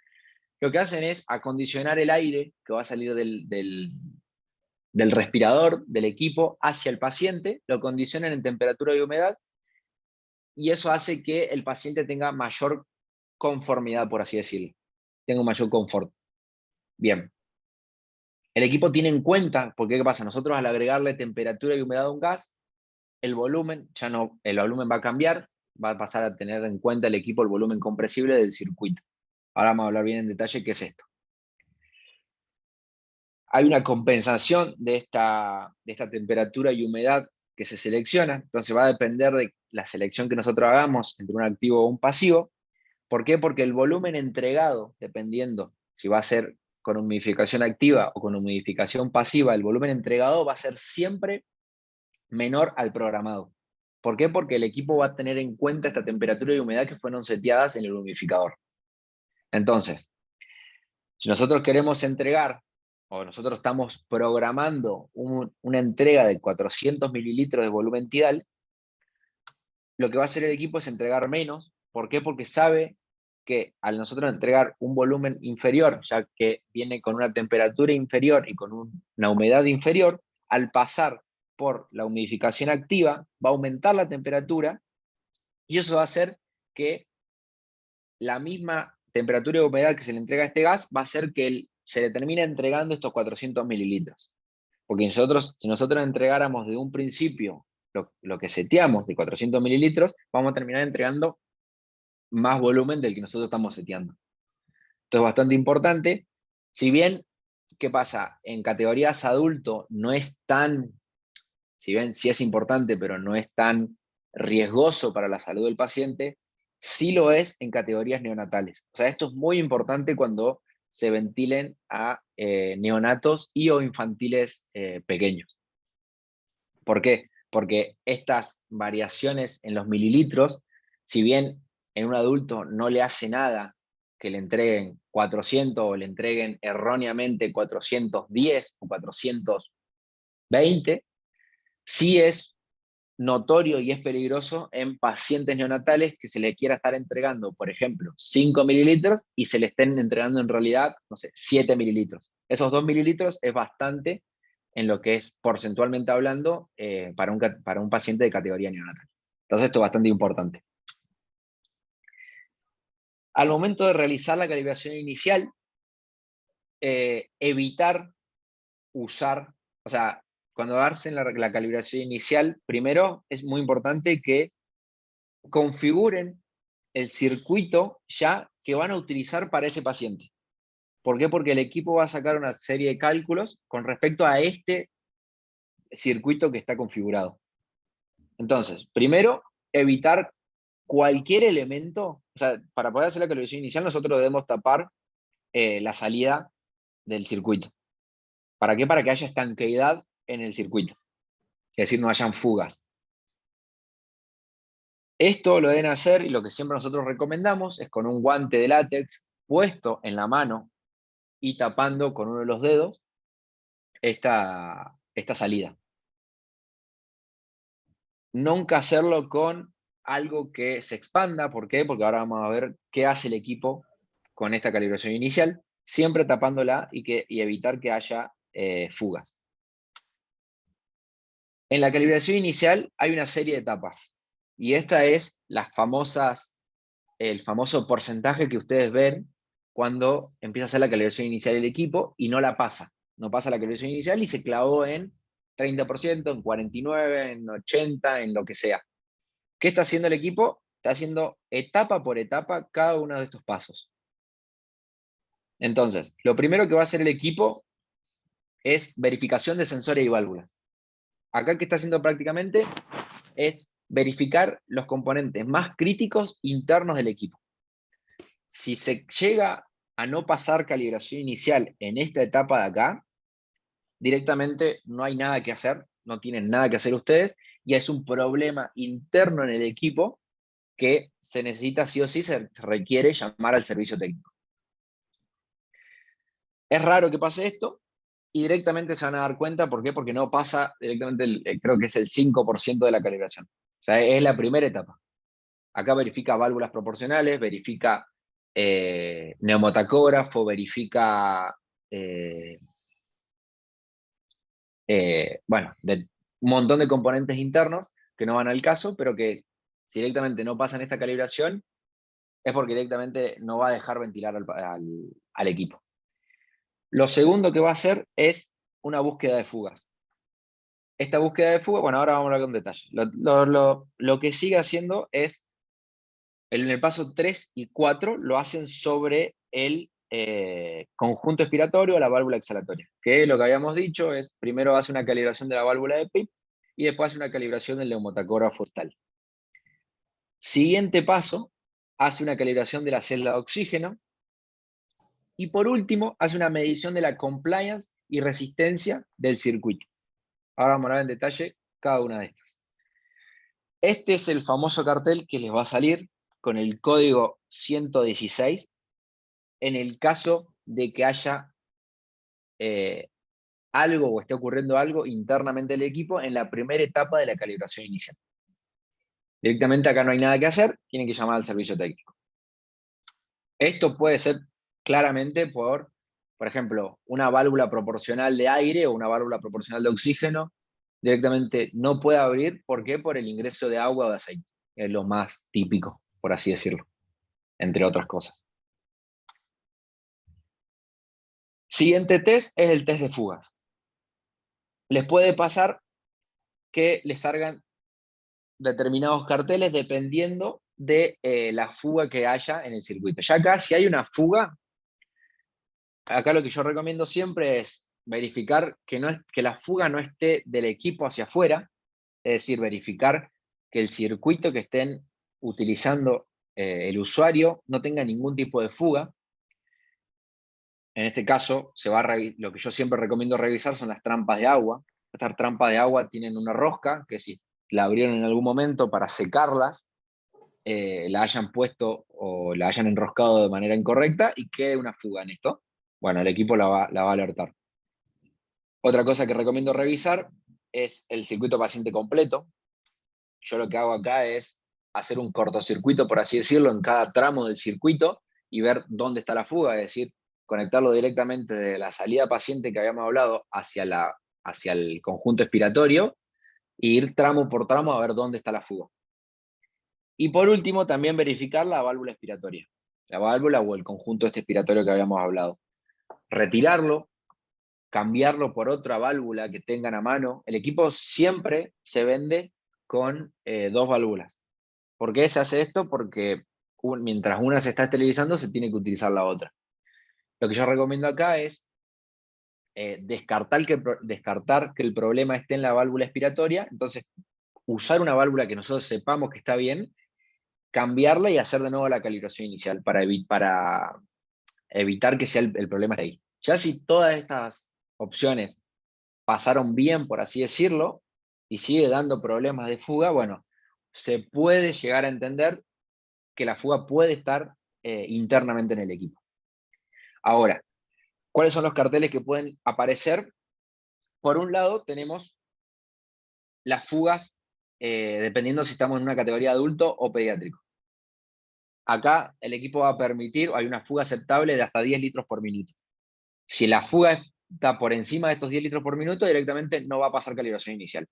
Lo que hacen es acondicionar el aire que va a salir del respirador, del equipo, hacia el paciente, lo condicionan en temperatura y humedad, y eso hace que el paciente tenga mayor conformidad, por así decirlo, tenga un mayor confort. Bien. El equipo tiene en cuenta, porque ¿qué pasa? Nosotros al agregarle temperatura y humedad a un gas, el volumen va a cambiar, va a pasar a tener en cuenta el equipo el volumen compresible del circuito. Ahora vamos a hablar bien en detalle qué es esto. Hay una compensación de esta temperatura y humedad que se selecciona, entonces va a depender de la selección que nosotros hagamos entre un activo o un pasivo. ¿Por qué? Porque el volumen entregado, dependiendo si va a ser con humidificación activa o con humidificación pasiva, el volumen entregado va a ser siempre menor al programado. ¿Por qué? Porque el equipo va a tener en cuenta esta temperatura y humedad que fueron seteadas en el humidificador. Entonces, si nosotros queremos entregar, o nosotros estamos programando una entrega de 400 mililitros de volumen tidal, lo que va a hacer el equipo es entregar menos. ¿Por qué? Porque sabe que al nosotros entregar un volumen inferior, ya que viene con una temperatura inferior y con una humedad inferior, al pasar por la humidificación activa, va a aumentar la temperatura y eso va a hacer que la misma temperatura y humedad que se le entrega a este gas va a hacer que se le termine entregando estos 400 mililitros. Porque si nosotros entregáramos de un principio lo que seteamos de 400 mililitros, vamos a terminar entregando más volumen del que nosotros estamos seteando. Esto es bastante importante. Si bien, ¿qué pasa? En categorías adulto no es tan, si bien sí es importante, pero no es tan riesgoso para la salud del paciente, sí lo es en categorías neonatales. O sea, esto es muy importante cuando se ventilen a neonatos y o infantiles pequeños. ¿Por qué? Porque estas variaciones en los mililitros, si bien en un adulto no le hace nada que le entreguen 400 o le entreguen erróneamente 410 o 420, sí es notorio y es peligroso en pacientes neonatales que se le quiera estar entregando, por ejemplo, 5 mililitros y se le estén entregando en realidad, no sé, 7 mililitros. Esos 2 mililitros es bastante en lo que es porcentualmente hablando para un paciente de categoría neonatal. Entonces esto es bastante importante. Al momento de realizar la calibración inicial, evitar usar, o sea, cuando hacen la calibración inicial, primero es muy importante que configuren el circuito ya que van a utilizar para ese paciente. ¿Por qué? Porque el equipo va a sacar una serie de cálculos con respecto a este circuito que está configurado. Entonces, primero, evitar cualquier elemento, o sea, para poder hacer la calibración inicial nosotros debemos tapar la salida del circuito. ¿Para qué? Para que haya estanqueidad en el circuito, es decir, no hayan fugas. Esto lo deben hacer, y lo que siempre nosotros recomendamos, es con un guante de látex puesto en la mano y tapando con uno de los dedos esta salida. Nunca hacerlo con algo que se expanda. ¿Por qué? Porque ahora vamos a ver qué hace el equipo con esta calibración inicial, siempre tapándola y evitar que haya fugas. En la calibración inicial hay una serie de etapas, y esta es el famoso porcentaje que ustedes ven cuando empieza a hacer la calibración inicial del equipo y no la pasa. No pasa la calibración inicial y se clavó en 30%, en 49%, en 80%, en lo que sea. ¿Qué está haciendo el equipo? Está haciendo etapa por etapa cada uno de estos pasos. Entonces, lo primero que va a hacer el equipo es verificación de sensores y válvulas. Acá, ¿qué está haciendo prácticamente? Es verificar los componentes más críticos internos del equipo. Si se llega a no pasar calibración inicial en esta etapa de acá, directamente no hay nada que hacer, no tienen nada que hacer ustedes, y es un problema interno en el equipo que se necesita sí o sí, se requiere llamar al servicio técnico. Es raro que pase esto, y directamente se van a dar cuenta. ¿Por qué? Porque no pasa directamente, creo que es el 5% de la calibración. O sea, es la primera etapa. Acá verifica válvulas proporcionales, verifica neumotacógrafo, verifica, bueno, un montón de componentes internos que no van al caso, pero que si directamente no pasan esta calibración, es porque directamente no va a dejar ventilar al equipo. Lo segundo que va a hacer es una búsqueda de fugas. Esta búsqueda de fugas, bueno, ahora vamos a hablar con detalle. Lo que sigue haciendo es, en el paso 3 y 4, lo hacen sobre el conjunto expiratorio o la válvula exhalatoria. Que lo que habíamos dicho es, primero hace una calibración de la válvula de PIP y después hace una calibración del neumotacógrafo tal. Siguiente paso, hace una calibración de la celda de oxígeno. Y por último, hace una medición de la compliance y resistencia del circuito. Ahora vamos a ver en detalle cada una de estas. Este es el famoso cartel que les va a salir con el código 116 en el caso de que haya algo o esté ocurriendo algo internamente del equipo en la primera etapa de la calibración inicial. Directamente acá no hay nada que hacer, tienen que llamar al servicio técnico. Esto puede ser claramente por ejemplo, una válvula proporcional de aire o una válvula proporcional de oxígeno, directamente no puede abrir. ¿Por qué? Por el ingreso de agua o de aceite. Es lo más típico, por así decirlo, entre otras cosas. Siguiente test es el test de fugas. Les puede pasar que les salgan determinados carteles dependiendo de la fuga que haya en el circuito. Ya acá, si hay una fuga, acá lo que yo recomiendo siempre es verificar que la fuga no esté del equipo hacia afuera, es decir, verificar que el circuito que estén utilizando el usuario no tenga ningún tipo de fuga. En este caso, lo que yo siempre recomiendo revisar son las trampas de agua. Estas trampas de agua tienen una rosca que, si la abrieron en algún momento para secarlas, la hayan puesto o la hayan enroscado de manera incorrecta y quede una fuga en esto, bueno, el equipo la va a alertar. Otra cosa que recomiendo revisar es el circuito paciente completo. Yo lo que hago acá es hacer un cortocircuito, por así decirlo, en cada tramo del circuito y ver dónde está la fuga, es decir, conectarlo directamente de la salida paciente que habíamos hablado hacia el conjunto expiratorio e ir tramo por tramo a ver dónde está la fuga. Y por último, también verificar la válvula expiratoria, la válvula o el conjunto expiratorio que habíamos hablado. Retirarlo, cambiarlo por otra válvula que tengan a mano. El equipo siempre se vende con 2 válvulas. ¿Por qué se hace esto? Porque mientras una se está esterilizando, se tiene que utilizar la otra. Lo que yo recomiendo acá es descartar que el problema esté en la válvula expiratoria, entonces usar una válvula que nosotros sepamos que está bien cambiarla y hacer de nuevo la calibración inicial para evitar que sea el problema esté ahí. Ya si todas estas opciones pasaron bien, por así decirlo, y sigue dando problemas de fuga, bueno, se puede llegar a entender que la fuga puede estar internamente en el equipo. Ahora, ¿cuáles son los carteles que pueden aparecer? Por un lado, tenemos las fugas, dependiendo si estamos en una categoría adulto o pediátrico. Acá el equipo va a permitir, hay una fuga aceptable de hasta 10 litros por minuto. Si la fuga está por encima de estos 10 litros por minuto, directamente no va a pasar calibración inicial.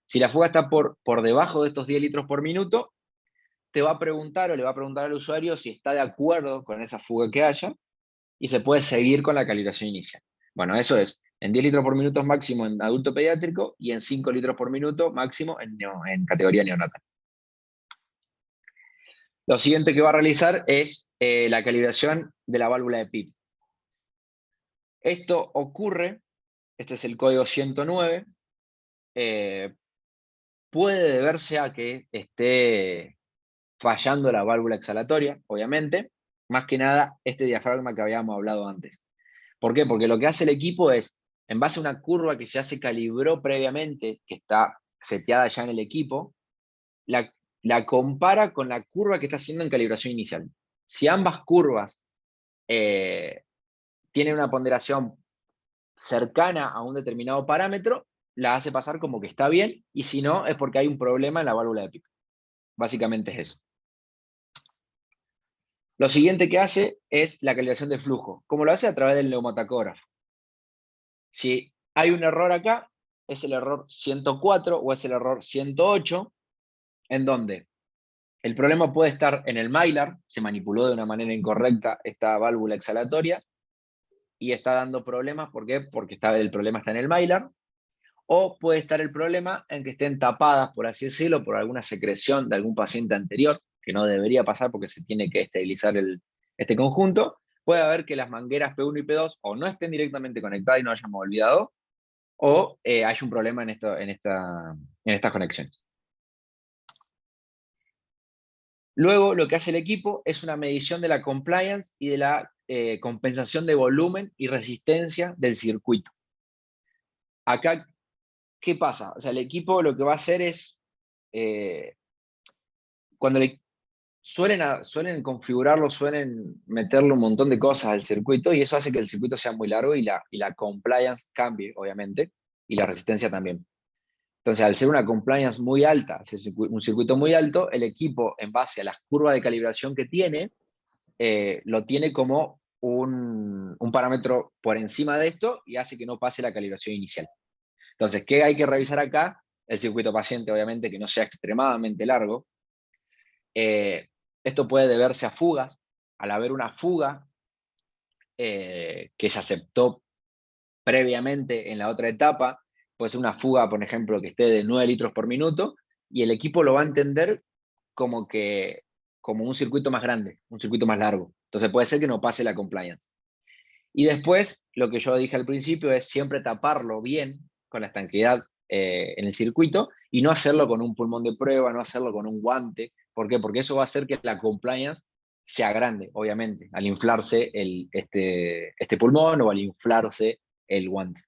Si la fuga está por debajo de estos 10 litros por minuto, te va a preguntar o le va a preguntar al usuario si está de acuerdo con esa fuga que haya y se puede seguir con la calibración inicial. Bueno, eso es en 10 litros por minuto máximo en adulto pediátrico y en 5 litros por minuto máximo en categoría neonatal. Lo siguiente que va a realizar es la calibración de la válvula de PIP. Esto ocurre, este es el código 109, puede deberse a que esté fallando la válvula exhalatoria, obviamente, más que nada este diafragma que habíamos hablado antes. ¿Por qué? Porque lo que hace el equipo es, en base a una curva que ya se calibró previamente, que está seteada ya en el equipo, la compara con la curva que está haciendo en calibración inicial. Si ambas curvas tienen una ponderación cercana a un determinado parámetro, la hace pasar como que está bien, y si no, es porque hay un problema en la válvula de PIP. Básicamente es eso. Lo siguiente que hace es la calibración de flujo, como lo hace a través del neumatacógrafo. Si hay un error acá, es el error 104 o es el error 108, en donde el problema puede estar en el mylar, se manipuló de una manera incorrecta esta válvula exhalatoria y está dando problemas. ¿Por qué? Porque el problema está en el mylar. O puede estar el problema en que estén tapadas, por así decirlo, por alguna secreción de algún paciente anterior, que no debería pasar porque se tiene que esterilizar este conjunto. Puede haber que las mangueras P1 y P2 o no estén directamente conectadas y no hayamos olvidado, o hay un problema en estas conexiones. Luego lo que hace el equipo es una medición de la compliance y de la compensación de volumen y resistencia del circuito. Acá, ¿qué pasa? O sea, el equipo lo que va a hacer es, cuando suelen configurarlo, suelen meterle un montón de cosas al circuito, y eso hace que el circuito sea muy largo y la compliance cambie, obviamente, y la resistencia también. Entonces, al ser una compliance muy alta, un circuito muy alto, el equipo, en base a las curvas de calibración que tiene, lo tiene como un parámetro por encima de esto y hace que no pase la calibración inicial. Entonces, ¿qué hay que revisar acá? El circuito paciente, obviamente, que no sea extremadamente largo. Esto puede deberse a fugas. Al haber una fuga que se aceptó previamente en la otra etapa, puede ser una fuga, por ejemplo, que esté de 9 litros por minuto, y el equipo lo va a entender como un circuito más grande, un circuito más largo. Entonces puede ser que no pase la compliance. Y después, lo que yo dije al principio es siempre taparlo bien con la estanqueidad en el circuito y no hacerlo con un pulmón de prueba, no hacerlo con un guante. ¿Por qué? Porque eso va a hacer que la compliance sea grande, obviamente, al inflarse este pulmón o al inflarse el guante.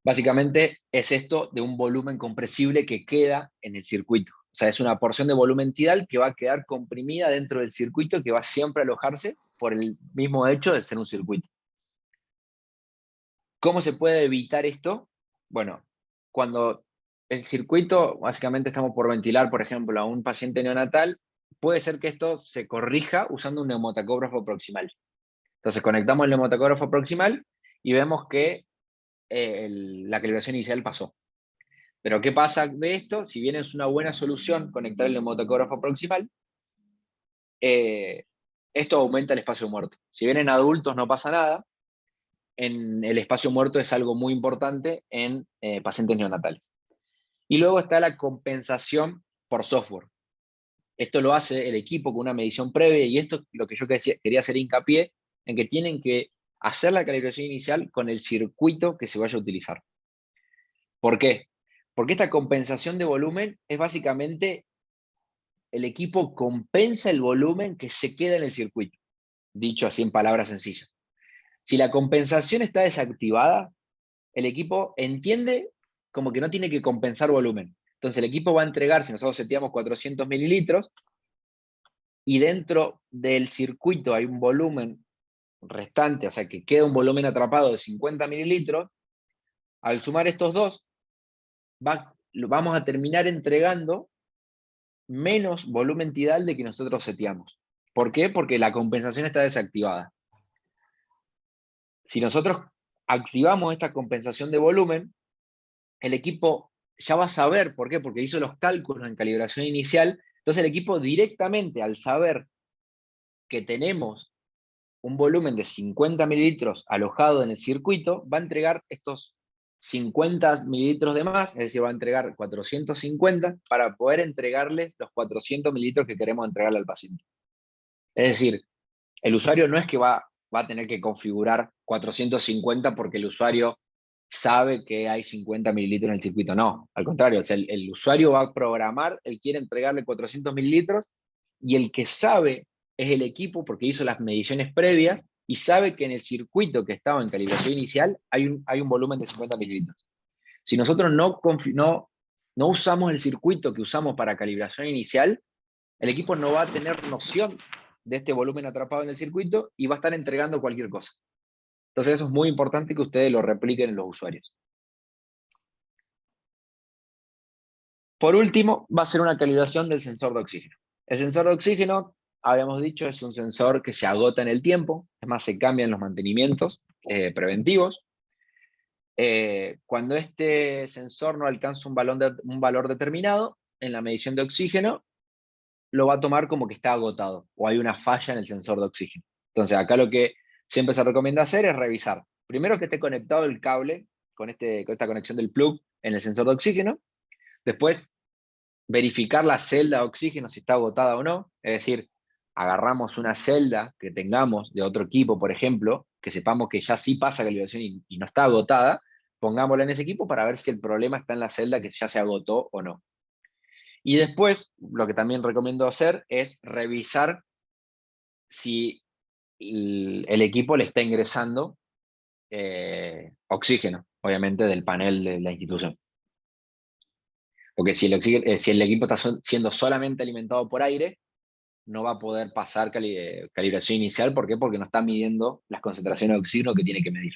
Básicamente es esto de un volumen compresible que queda en el circuito. O sea, es una porción de volumen tidal que va a quedar comprimida dentro del circuito, que va siempre a alojarse por el mismo hecho de ser un circuito. ¿Cómo se puede evitar esto? Bueno, cuando el circuito, básicamente estamos por ventilar, por ejemplo, a un paciente neonatal, puede ser que esto se corrija usando un neumatacógrafo proximal. Entonces conectamos el neumatacógrafo proximal y vemos que la calibración inicial pasó. Pero ¿qué pasa de esto? Si bien es una buena solución conectar el neumatacógrafo proximal, esto aumenta el espacio muerto. Si bien en adultos no pasa nada, en el espacio muerto es algo muy importante en pacientes neonatales. Y luego está la compensación por software. Esto lo hace el equipo con una medición previa, y esto es lo que yo quería hacer hincapié, en que tienen que hacer la calibración inicial con el circuito que se vaya a utilizar. ¿Por qué? Porque esta compensación de volumen es básicamente el equipo compensa el volumen que se queda en el circuito, dicho así en palabras sencillas. Si la compensación está desactivada, el equipo entiende como que no tiene que compensar volumen. Entonces el equipo va a entregar, si nosotros seteamos 400 mililitros, y dentro del circuito hay un volumen restante, o sea que queda un volumen atrapado de 50 mililitros, al sumar estos dos, vamos a terminar entregando menos volumen tidal de que nosotros seteamos. ¿Por qué? Porque la compensación está desactivada. Si nosotros activamos esta compensación de volumen, el equipo ya va a saber, ¿por qué? Porque hizo los cálculos en calibración inicial, entonces el equipo directamente, al saber que tenemos un volumen de 50 mililitros alojado en el circuito, va a entregar estos 50 mililitros de más, es decir, va a entregar 450 para poder entregarles los 400 mililitros que queremos entregarle al paciente. Es decir, el usuario no es que va a tener que configurar 450 porque el usuario sabe que hay 50 mililitros en el circuito. No, al contrario, o sea, el usuario va a programar, él quiere entregarle 400 mililitros y el que sabe es el equipo porque hizo las mediciones previas y sabe que en el circuito que estaba en calibración inicial hay un volumen de 50 mililitros. Si nosotros no usamos el circuito que usamos para calibración inicial, el equipo no va a tener noción de este volumen atrapado en el circuito y va a estar entregando cualquier cosa. Entonces eso es muy importante que ustedes lo repliquen en los usuarios. Por último, va a ser una calibración del sensor de oxígeno. El sensor de oxígeno, habíamos dicho, es un sensor que se agota en el tiempo, es más, se cambian los mantenimientos preventivos. Cuando este sensor no alcanza un valor determinado, en la medición de oxígeno, lo va a tomar como que está agotado o hay una falla en el sensor de oxígeno. Entonces acá lo que siempre se recomienda hacer es revisar. Primero que esté conectado el cable con esta conexión del plug en el sensor de oxígeno. Después verificar la celda de oxígeno si está agotada o no. Es decir, agarramos una celda que tengamos de otro equipo, por ejemplo, que sepamos que ya sí pasa calibración y no está agotada, pongámosla en ese equipo para ver si el problema está en la celda que ya se agotó o no. Y después, lo que también recomiendo hacer es revisar si el equipo le está ingresando oxígeno, obviamente, del panel de la institución. Porque si el equipo está siendo solamente alimentado por aire, no va a poder pasar calibración inicial. ¿Por qué? Porque no está midiendo las concentraciones de oxígeno que tiene que medir.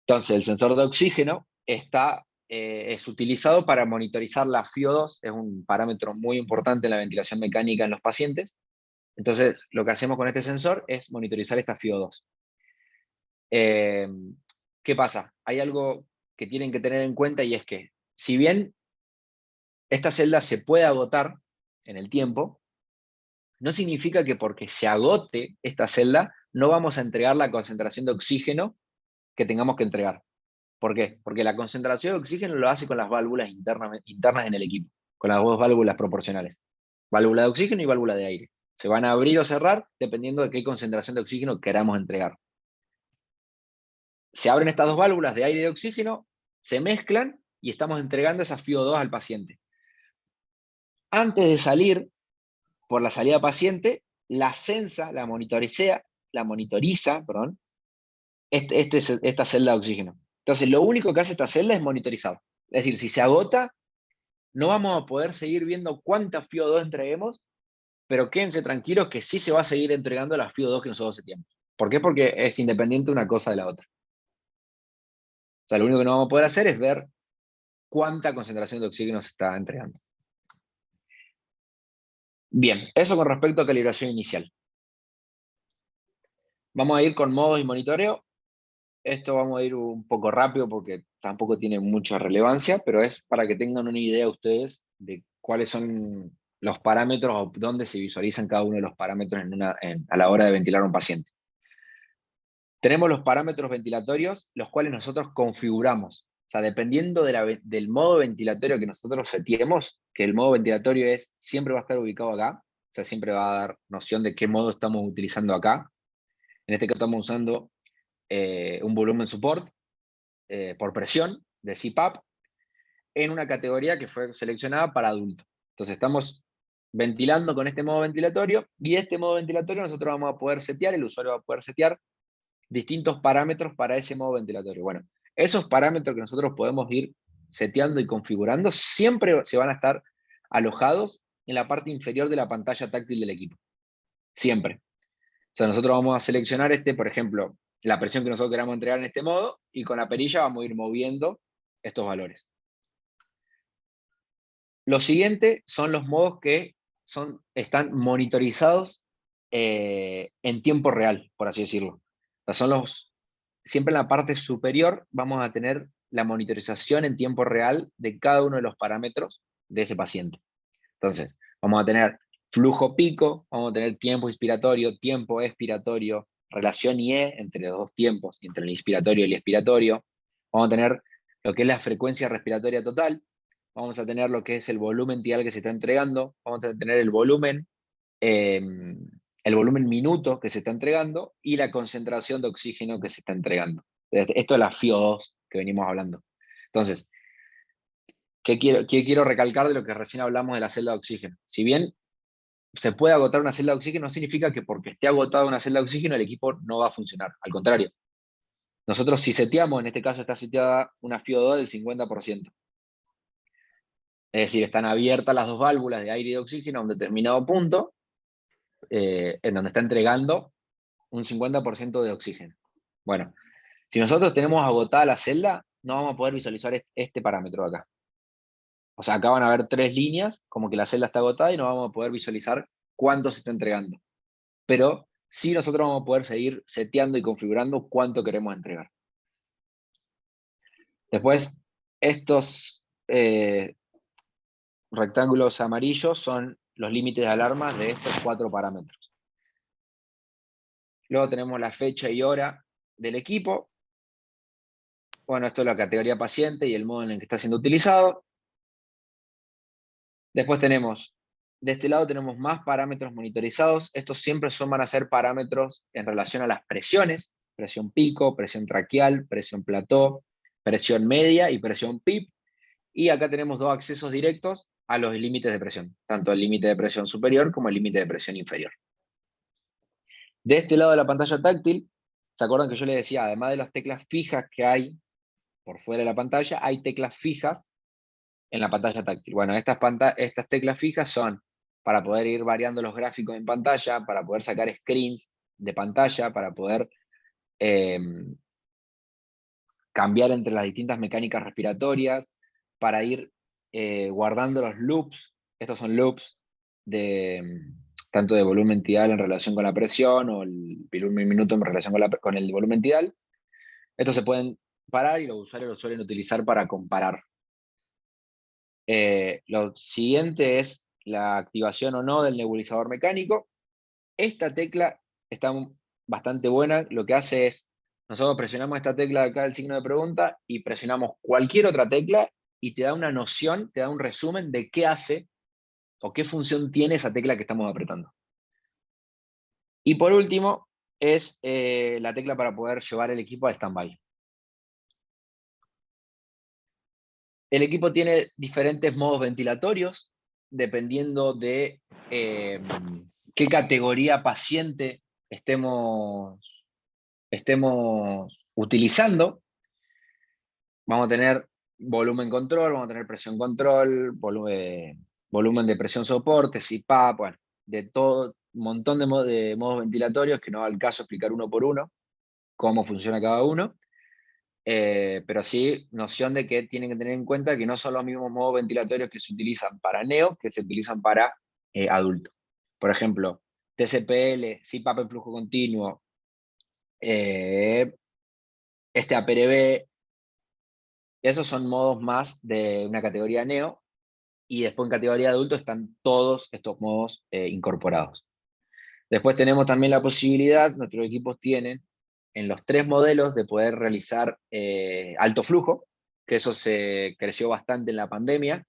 Entonces, el sensor de oxígeno es utilizado para monitorizar la FiO2, es un parámetro muy importante en la ventilación mecánica en los pacientes. Entonces, lo que hacemos con este sensor es monitorizar esta FiO2. ¿Qué pasa? Hay algo que tienen que tener en cuenta y es que, si bien esta celda se puede agotar en el tiempo, no significa que porque se agote esta celda no vamos a entregar la concentración de oxígeno que tengamos que entregar. ¿Por qué? Porque la concentración de oxígeno lo hace con las válvulas internas en el equipo, con las dos válvulas proporcionales. Válvula de oxígeno y válvula de aire. Se van a abrir o cerrar dependiendo de qué concentración de oxígeno queramos entregar. Se abren estas dos válvulas de aire y de oxígeno, se mezclan y estamos entregando esa FiO2 al paciente. Antes de salir por la salida paciente, la sensa, la monitoriza, esta celda de oxígeno. Entonces, lo único que hace esta celda es monitorizar. Es decir, si se agota, no vamos a poder seguir viendo cuánta FiO2 entreguemos, pero quédense tranquilos que sí se va a seguir entregando la FiO2 que nosotros seteamos. ¿Por qué? Porque es independiente una cosa de la otra. O sea, lo único que no vamos a poder hacer es ver cuánta concentración de oxígeno se está entregando. Bien, eso con respecto a calibración inicial. Vamos a ir con modos y monitoreo. Esto vamos a ir un poco rápido porque tampoco tiene mucha relevancia, pero es para que tengan una idea ustedes de cuáles son los parámetros o dónde se visualizan cada uno de los parámetros a la hora de ventilar a un paciente. Tenemos los parámetros ventilatorios, los cuales nosotros configuramos. O sea, dependiendo del modo ventilatorio que nosotros seteemos, que el modo ventilatorio siempre va a estar ubicado acá, o sea, siempre va a dar noción de qué modo estamos utilizando acá. En este caso estamos usando un volumen support. por presión de CPAP en una categoría que fue seleccionada para adultos. Entonces estamos ventilando con este modo ventilatorio, y este modo ventilatorio nosotros vamos a poder setear, el usuario va a poder setear distintos parámetros para ese modo ventilatorio. Bueno, esos parámetros que nosotros podemos ir seteando y configurando siempre se van a estar alojados en la parte inferior de la pantalla táctil del equipo. Siempre. O sea, nosotros vamos a seleccionar por ejemplo, la presión que nosotros queramos entregar en este modo, y con la perilla vamos a ir moviendo estos valores. Lo siguiente son los modos que están monitorizados en tiempo real, por así decirlo. O sea, siempre en la parte superior vamos a tener la monitorización en tiempo real de cada uno de los parámetros de ese paciente. Entonces, vamos a tener flujo pico, vamos a tener tiempo inspiratorio, tiempo expiratorio, relación IE entre los dos tiempos, entre el inspiratorio y el expiratorio. Vamos a tener lo que es la frecuencia respiratoria total. Vamos a tener lo que es el volumen tidal que se está entregando. Vamos a tener el volumen minuto que se está entregando y la concentración de oxígeno que se está entregando. Esto es la FiO2 que venimos hablando. Entonces, ¿qué quiero recalcar de lo que recién hablamos de la celda de oxígeno? Si bien se puede agotar una celda de oxígeno, no significa que porque esté agotada una celda de oxígeno el equipo no va a funcionar. Al contrario, nosotros si seteamos, en este caso está seteada una FiO2 del 50%. Es decir, están abiertas las dos válvulas de aire y de oxígeno a un determinado punto, en donde está entregando un 50% de oxígeno. Bueno, si nosotros tenemos agotada la celda, no vamos a poder visualizar este parámetro de acá. O sea, acá van a haber 3 líneas, como que la celda está agotada y no vamos a poder visualizar cuánto se está entregando. Pero sí nosotros vamos a poder seguir seteando y configurando cuánto queremos entregar. Después, estos rectángulos amarillos son los límites de alarma de estos 4 parámetros. Luego tenemos la fecha y hora del equipo. Bueno, esto es la categoría paciente y el modo en el que está siendo utilizado. Después tenemos, de este lado tenemos más parámetros monitorizados. Estos siempre van a ser parámetros en relación a las presiones: presión pico, presión traqueal, presión plató, presión media y presión PIP. Y acá tenemos 2 accesos directos a los límites de presión, tanto el límite de presión superior como el límite de presión inferior. De este lado de la pantalla táctil, ¿se acuerdan que yo les decía, además de las teclas fijas que hay por fuera de la pantalla, hay teclas fijas en la pantalla táctil? Bueno, estas teclas fijas son para poder ir variando los gráficos en pantalla, para poder sacar screens de pantalla, para poder cambiar entre las distintas mecánicas respiratorias, para ir guardando los loops. Estos son loops tanto de volumen tidal en relación con la presión, o el volumen minuto en relación con el volumen tidal. Estos se pueden parar y los usuarios los suelen utilizar para comparar. Lo siguiente es la activación o no del nebulizador mecánico. Esta tecla está bastante buena. Lo que hace es, nosotros presionamos esta tecla de acá, el signo de pregunta, y presionamos cualquier otra tecla, y te da una noción, te da un resumen de qué hace o qué función tiene esa tecla que estamos apretando. Y por último, es la tecla para poder llevar el equipo a stand-by. El equipo tiene diferentes modos ventilatorios, dependiendo de qué categoría paciente estemos utilizando. Vamos a tener volumen control, vamos a tener presión control, volumen de presión soporte, CPAP, bueno, de todo, un montón de modos ventilatorios que no va al caso explicar uno por uno cómo funciona cada uno. Pero sí, noción de que tienen que tener en cuenta que no son los mismos modos ventilatorios que se utilizan para neo que se utilizan para adulto. Por ejemplo, TCPL, CPAP en flujo continuo, APRB, esos son modos más de una categoría neo, y después en categoría adulto están todos estos modos incorporados. Después tenemos también la posibilidad, nuestros equipos tienen, en los 3 modelos, de poder realizar alto flujo, que eso se creció bastante en la pandemia.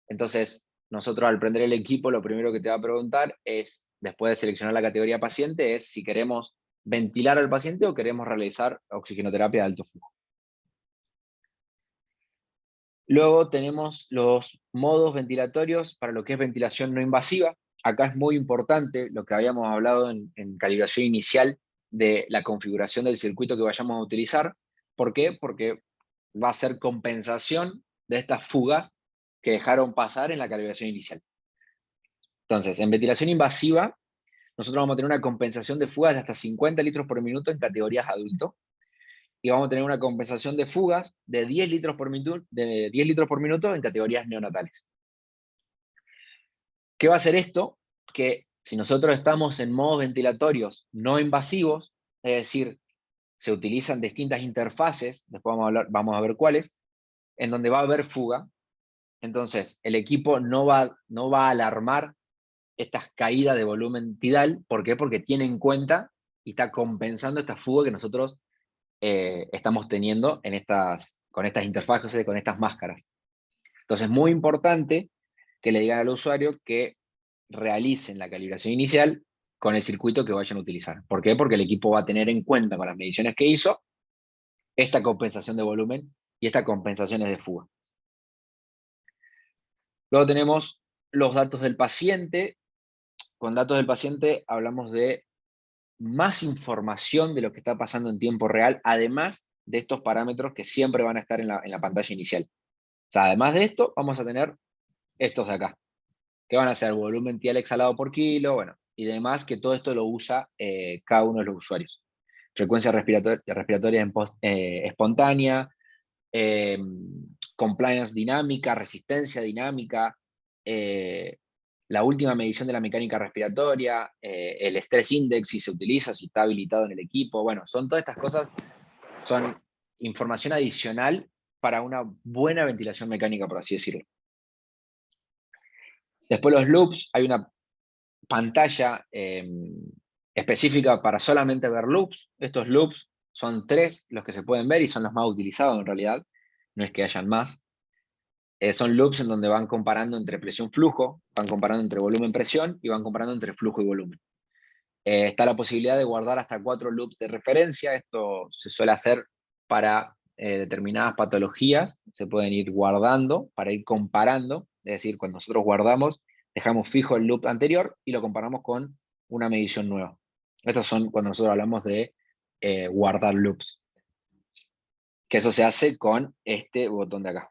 Entonces, nosotros al prender el equipo, lo primero que te va a preguntar es, después de seleccionar la categoría paciente, es si queremos ventilar al paciente o queremos realizar oxigenoterapia de alto flujo. Luego tenemos los modos ventilatorios para lo que es ventilación no invasiva. Acá es muy importante lo que habíamos hablado en calibración inicial de la configuración del circuito que vayamos a utilizar. ¿Por qué? Porque va a ser compensación de estas fugas que dejaron pasar en la calibración inicial. Entonces, en ventilación invasiva, nosotros vamos a tener una compensación de fugas de hasta 50 litros por minuto en categorías adulto, y vamos a tener una compensación de fugas de 10 litros por minuto en categorías neonatales. ¿Qué va a hacer esto? Que si nosotros estamos en modos ventilatorios no invasivos, es decir, se utilizan distintas interfaces, después vamos a ver cuáles, en donde va a haber fuga, entonces el equipo no va a alarmar estas caídas de volumen tidal. ¿Por qué? Porque tiene en cuenta y está compensando esta fuga que nosotros estamos teniendo con estas interfaces, con estas máscaras. Entonces es muy importante que le digan al usuario que realicen la calibración inicial con el circuito que vayan a utilizar. ¿Por qué? Porque el equipo va a tener en cuenta con las mediciones que hizo esta compensación de volumen y estas compensaciones de fuga. Luego tenemos los datos del paciente. Con datos del paciente hablamos de más información de lo que está pasando en tiempo real, además de estos parámetros que siempre van a estar en la pantalla inicial. O sea, además de esto, vamos a tener estos de acá, que van a ser volumen tidal exhalado por kilo, bueno, y demás, que todo esto lo usa cada uno de los usuarios. Frecuencia respiratoria espontánea, compliance dinámica, resistencia dinámica, la última medición de la mecánica respiratoria, el stress index, si se utiliza, si está habilitado en el equipo. Bueno, son todas estas cosas, son información adicional para una buena ventilación mecánica, por así decirlo. Después los loops, hay una pantalla específica para solamente ver loops. Estos loops son 3 los que se pueden ver y son los más utilizados en realidad, no es que hayan más. Son loops en donde van comparando entre presión-flujo, van comparando entre volumen-presión y van comparando entre flujo y volumen. Está la posibilidad de guardar hasta 4 loops de referencia. Esto se suele hacer para determinadas patologías, se pueden ir guardando para ir comparando, es decir, cuando nosotros guardamos, dejamos fijo el loop anterior y lo comparamos con una medición nueva. Estos son cuando nosotros hablamos de guardar loops, que eso se hace con este botón de acá.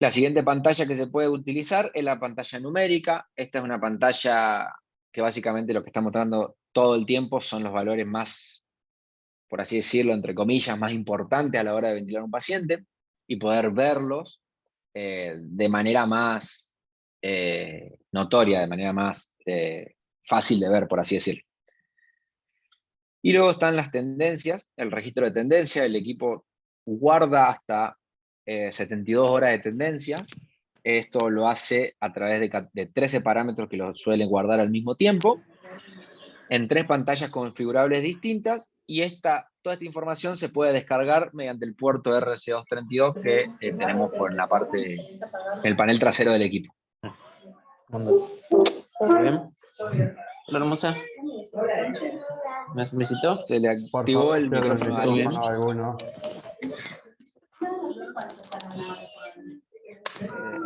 La siguiente pantalla que se puede utilizar es la pantalla numérica. Esta es una pantalla que básicamente lo que está mostrando todo el tiempo son los valores más, por así decirlo, entre comillas, más importantes a la hora de ventilar a un paciente y poder verlos de manera más notoria, de manera más fácil de ver, por así decirlo. Y luego están las tendencias, el registro de tendencia. El equipo guarda hasta 72 horas de tendencia. Esto lo hace a través de 13 parámetros que lo suelen guardar al mismo tiempo, en 3 pantallas configurables distintas, y toda esta información se puede descargar mediante el puerto RC232 que tenemos por la parte, el panel trasero del equipo. ¿Muy bien? Hola, hermosa. ¿Me visitó? Se le activó el micrófono a alguien.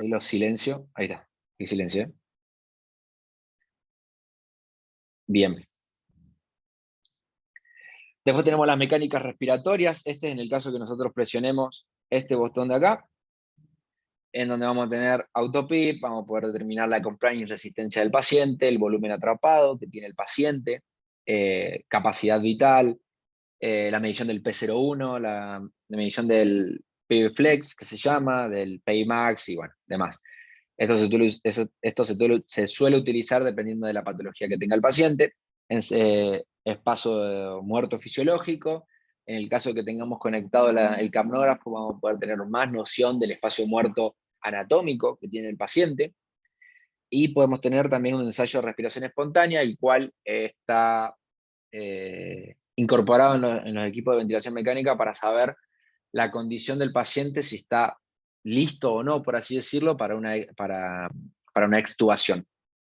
Ahí lo silencio. Ahí está. Y silencio. Bien. Después tenemos las mecánicas respiratorias. Este es en el caso que nosotros presionemos este botón de acá, en donde vamos a tener AutoPIP, vamos a poder determinar la compliance y resistencia del paciente, el volumen atrapado que tiene el paciente, capacidad vital, la medición del P01, la medición del PV-Flex, que se llama, del PIMAX y bueno, demás. Esto se suele utilizar dependiendo de la patología que tenga el paciente. Espacio muerto fisiológico. En el caso de que tengamos conectado el capnógrafo, vamos a poder tener más noción del espacio muerto anatómico que tiene el paciente. Y podemos tener también un ensayo de respiración espontánea, el cual está incorporado en los equipos de ventilación mecánica para saber la condición del paciente, si está listo o no, por así decirlo, para una extubación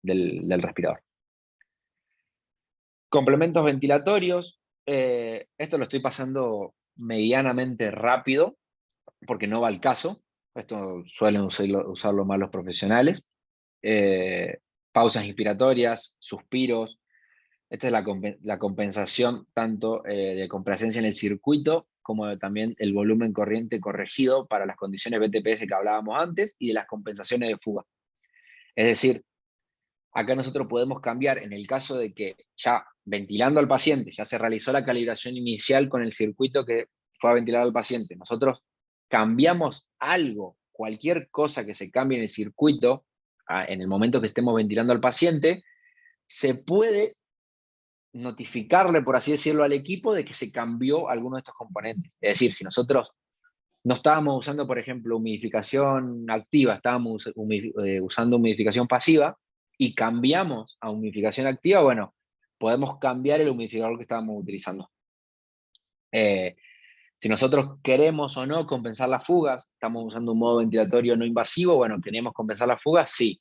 del respirador. Complementos ventilatorios. Esto lo estoy pasando medianamente rápido, porque no va al caso. Esto suelen usarlo más los profesionales. Pausas inspiratorias, suspiros. Esta es la compensación tanto de complacencia en el circuito como también el volumen corriente corregido para las condiciones BTPS que hablábamos antes y de las compensaciones de fuga. Es decir, acá nosotros podemos cambiar en el caso de que ya ventilando al paciente, ya se realizó la calibración inicial con el circuito que fue a ventilar al paciente. Nosotros cambiamos algo, cualquier cosa que se cambie en el circuito, en el momento que estemos ventilando al paciente, se puede notificarle, por así decirlo, al equipo de que se cambió alguno de estos componentes. Es decir, si nosotros no estábamos usando, por ejemplo, humidificación activa, estábamos usando humidificación pasiva y cambiamos a humidificación activa, bueno, podemos cambiar el humidificador que estábamos utilizando. Si nosotros queremos o no compensar las fugas, estamos usando un modo ventilatorio no invasivo, bueno, ¿queremos compensar las fugas? Sí.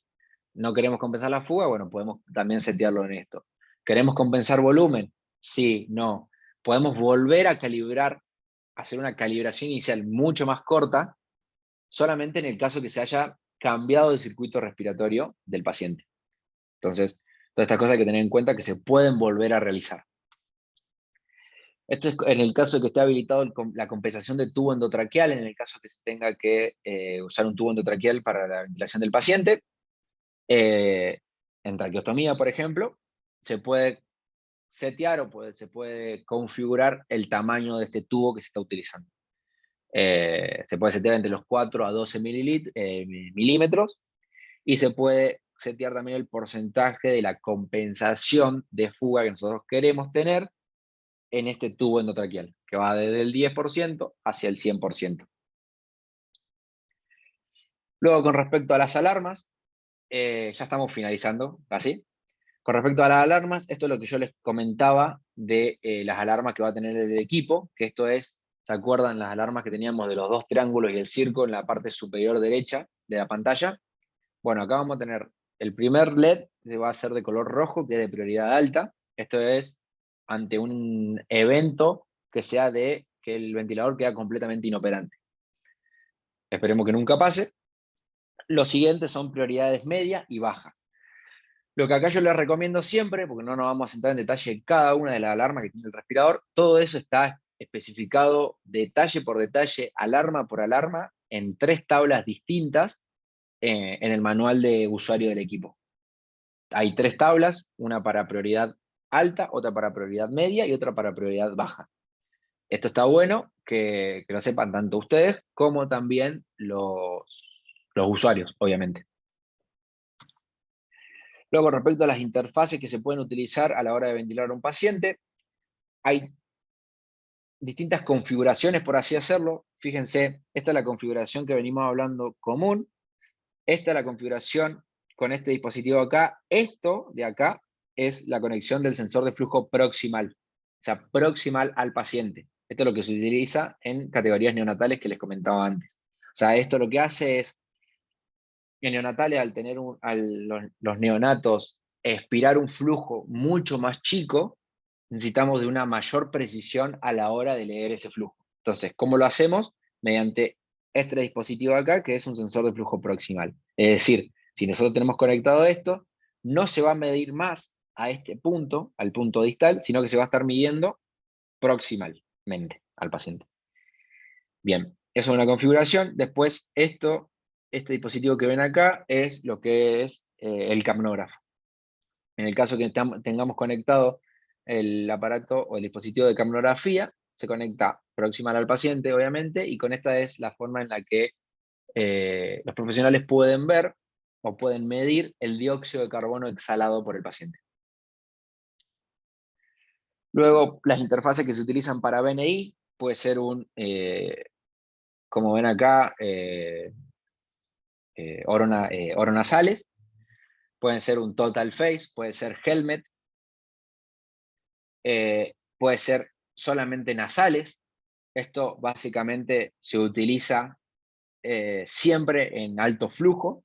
¿No queremos compensar la fuga? Bueno, podemos también setearlo en esto. ¿Queremos compensar volumen? Sí, no. Podemos volver a calibrar, hacer una calibración inicial mucho más corta, solamente en el caso que se haya cambiado el circuito respiratorio del paciente. Entonces, todas estas cosas hay que tener en cuenta que se pueden volver a realizar. Esto es en el caso de que esté habilitado la compensación de tubo endotraqueal, en el caso que se tenga que usar un tubo endotraqueal para la ventilación del paciente. En traqueostomía, por ejemplo, se puede setear o se puede configurar el tamaño de este tubo que se está utilizando. Se puede setear entre los 4 a 12 milímetros y se puede setear también el porcentaje de la compensación de fuga que nosotros queremos tener en este tubo endotraqueal, que va desde el 10% hacia el 100%. Luego, con respecto a las alarmas, ya estamos finalizando, casi. Con respecto a las alarmas, esto es lo que yo les comentaba de las alarmas que va a tener el equipo, que esto es, ¿se acuerdan las alarmas que teníamos de los 2 triángulos y el circo en la parte superior derecha de la pantalla? Bueno, acá vamos a tener el primer LED, que va a ser de color rojo, que es de prioridad alta. Esto es ante un evento que sea de que el ventilador queda completamente inoperante. Esperemos que nunca pase. Los siguientes son prioridades media y baja. Lo que acá yo les recomiendo siempre, porque no nos vamos a entrar en detalle en cada una de las alarmas que tiene el respirador, todo eso está especificado detalle por detalle, alarma por alarma, en 3 tablas distintas en el manual de usuario del equipo. Hay 3 tablas, una para prioridad alta, otra para prioridad media y otra para prioridad baja. Esto está bueno que lo sepan tanto ustedes como también los usuarios, obviamente. Luego, respecto a las interfaces que se pueden utilizar a la hora de ventilar a un paciente, hay distintas configuraciones, por así hacerlo. Fíjense, esta es la configuración que venimos hablando común. Esta es la configuración con este dispositivo acá. Esto de acá es la conexión del sensor de flujo proximal, o sea, proximal al paciente. Esto es lo que se utiliza en categorías neonatales que les comentaba antes. O sea, esto lo que hace es, en neonatales, al tener los neonatos expirar un flujo mucho más chico, necesitamos de una mayor precisión a la hora de leer ese flujo. Entonces, ¿cómo lo hacemos? Mediante este dispositivo acá, que es un sensor de flujo proximal. Es decir, si nosotros tenemos conectado esto, no se va a medir más a este punto, al punto distal, sino que se va a estar midiendo proximalmente al paciente. Bien, eso es una configuración. Después, este dispositivo que ven acá es lo que es el capnógrafo. En el caso que tengamos conectado el aparato o el dispositivo de capnografía, se conecta proximal al paciente, obviamente, y con esta es la forma en la que los profesionales pueden ver o pueden medir el dióxido de carbono exhalado por el paciente. Luego, las interfaces que se utilizan para BNI puede ser como ven acá, oronasales, pueden ser un total face, puede ser helmet, puede ser solamente nasales. Esto básicamente se utiliza siempre en alto flujo.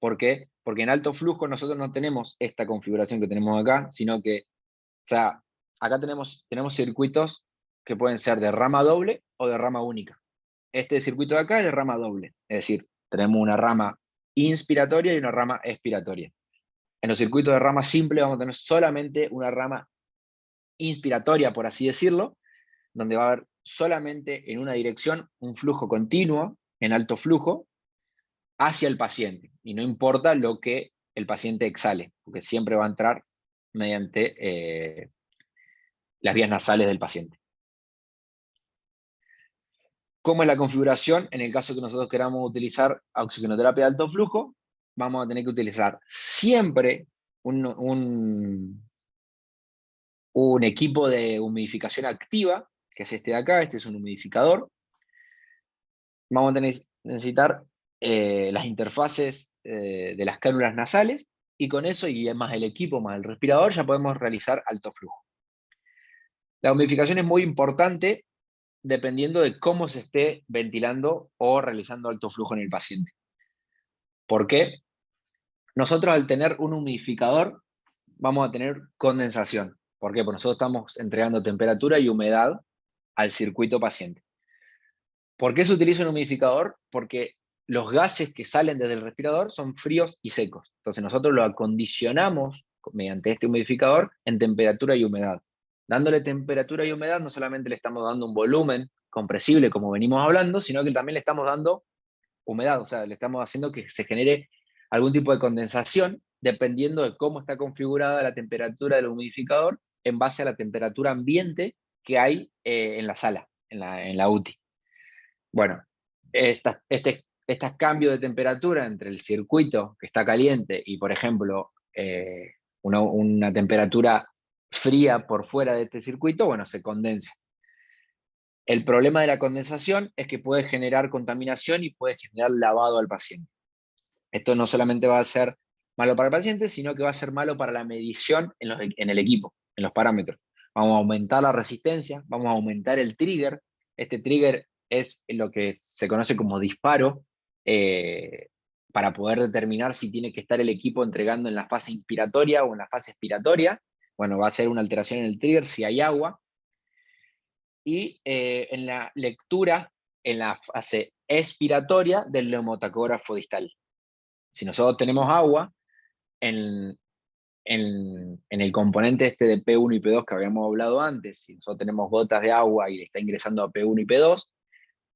¿Por qué? Porque en alto flujo nosotros no tenemos esta configuración que tenemos acá, sino que, o sea, acá tenemos circuitos que pueden ser de rama doble o de rama única. este circuito de acá es de rama doble, es decir, tenemos una rama inspiratoria y una rama expiratoria. En los circuitos de rama simple vamos a tener solamente una rama inspiratoria, por así decirlo, donde va a haber solamente en una dirección un flujo continuo, en alto flujo, hacia el paciente. Y no importa lo que el paciente exhale, porque siempre va a entrar mediante las vías nasales del paciente. ¿Cómo es la configuración? En el caso que nosotros queramos utilizar oxigenoterapia de alto flujo, vamos a tener que utilizar siempre un equipo de humidificación activa, que es este de acá. Este es un humidificador. Vamos a necesitar las interfaces de las cánulas nasales, y con eso, y más el equipo, más el respirador, ya podemos realizar alto flujo. La humidificación es muy importante dependiendo de cómo se esté ventilando o realizando alto flujo en el paciente. ¿Por qué? Nosotros, al tener un humidificador, vamos a tener condensación. ¿Por qué? Porque nosotros estamos entregando temperatura y humedad al circuito paciente. ¿Por qué se utiliza un humidificador? Porque los gases que salen desde el respirador son fríos y secos. Entonces nosotros lo acondicionamos mediante este humidificador en temperatura y humedad. Dándole temperatura y humedad, no solamente le estamos dando un volumen compresible, como venimos hablando, sino que también le estamos dando humedad, o sea, le estamos haciendo que se genere algún tipo de condensación, dependiendo de cómo está configurada la temperatura del humidificador, en base a la temperatura ambiente que hay en la sala, en la UTI. Bueno, estos cambios de temperatura entre el circuito que está caliente y, por ejemplo, una temperatura fría por fuera de este circuito, bueno, se condensa. El problema de la condensación es que puede generar contaminación y puede generar lavado al paciente. Esto no solamente va a ser malo para el paciente, sino que va a ser malo para la medición en el equipo, en los parámetros. Vamos a aumentar la resistencia, vamos a aumentar el trigger. Este trigger es lo que se conoce como disparo, para poder determinar si tiene que estar el equipo entregando en la fase inspiratoria o en la fase expiratoria. Bueno, va a ser una alteración en el trigger si hay agua. Y en la lectura, en la fase expiratoria del neumotacógrafo distal. Si nosotros tenemos agua en el componente este de P1 y P2 que habíamos hablado antes, si nosotros tenemos gotas de agua y le está ingresando a P1 y P2,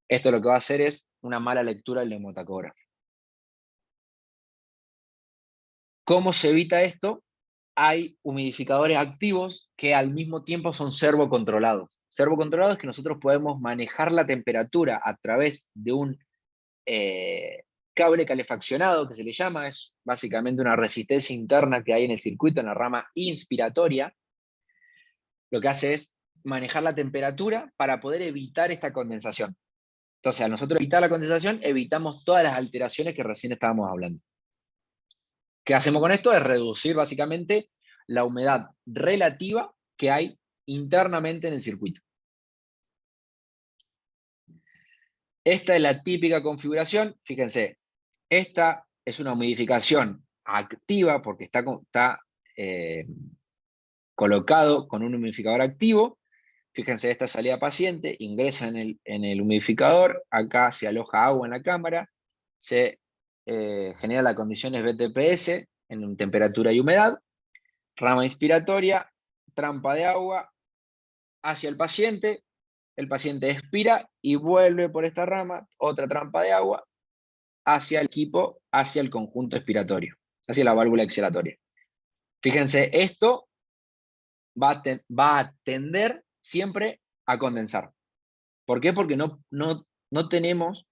esto lo que va a hacer es una mala lectura del neumotacógrafo. ¿Cómo se evita esto? Hay humidificadores activos que al mismo tiempo son servocontrolados. Servocontrolados es que nosotros podemos manejar la temperatura a través de un cable calefaccionado, que se le llama, es básicamente una resistencia interna que hay en el circuito, en la rama inspiratoria. Lo que hace es manejar la temperatura para poder evitar esta condensación. Entonces, al nosotros evitar la condensación, evitamos todas las alteraciones que recién estábamos hablando. ¿Qué hacemos con esto? Es reducir básicamente la humedad relativa que hay internamente en el circuito. Esta es la típica configuración. Fíjense, esta es una humidificación activa porque está colocado con un humidificador activo. Fíjense, esta salida paciente, ingresa en el humidificador, acá se aloja agua en la cámara, se genera las condiciones BTPS en temperatura y humedad, rama inspiratoria, trampa de agua hacia el paciente expira y vuelve por esta rama, otra trampa de agua, hacia el equipo, hacia el conjunto expiratorio, hacia la válvula exhalatoria. Fíjense, esto va a tender siempre a condensar. ¿Por qué? Porque no tenemos,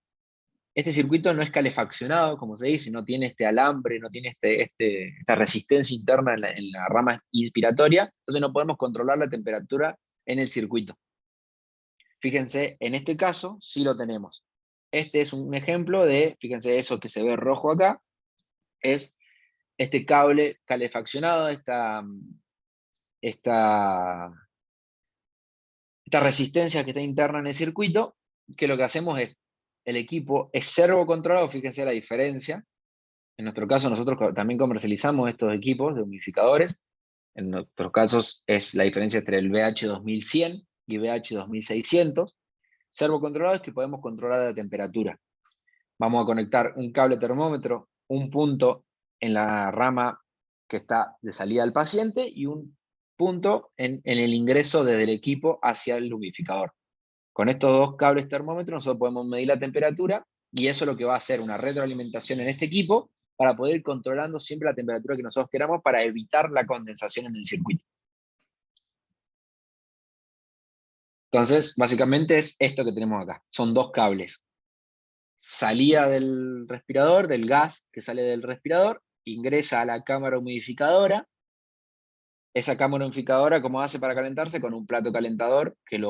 este circuito no es calefaccionado, como se dice, no tiene este alambre, no tiene esta resistencia interna en la rama inspiratoria, entonces no podemos controlar la temperatura en el circuito. Fíjense, en este caso sí lo tenemos. Este es un ejemplo de, fíjense, eso que se ve rojo acá, es este cable calefaccionado, esta resistencia que está interna en el circuito, que lo que hacemos es, el equipo es servocontrolado, fíjense la diferencia. En nuestro caso nosotros también comercializamos estos equipos de humidificadores. En nuestros casos es la diferencia entre el VH2100 y VH2600. Servocontrolado es que podemos controlar la temperatura. Vamos a conectar un cable termómetro, un punto en la rama que está de salida al paciente y un punto en el ingreso desde el equipo hacia el humidificador. Con estos dos cables termómetros nosotros podemos medir la temperatura y eso es lo que va a hacer una retroalimentación en este equipo para poder ir controlando siempre la temperatura que nosotros queramos para evitar la condensación en el circuito. Entonces, básicamente es esto que tenemos acá. Son dos cables. Salida del respirador, del gas que sale del respirador, ingresa a la cámara humidificadora. Esa cámara humidificadora, ¿cómo hace para calentarse? Con un plato calentador que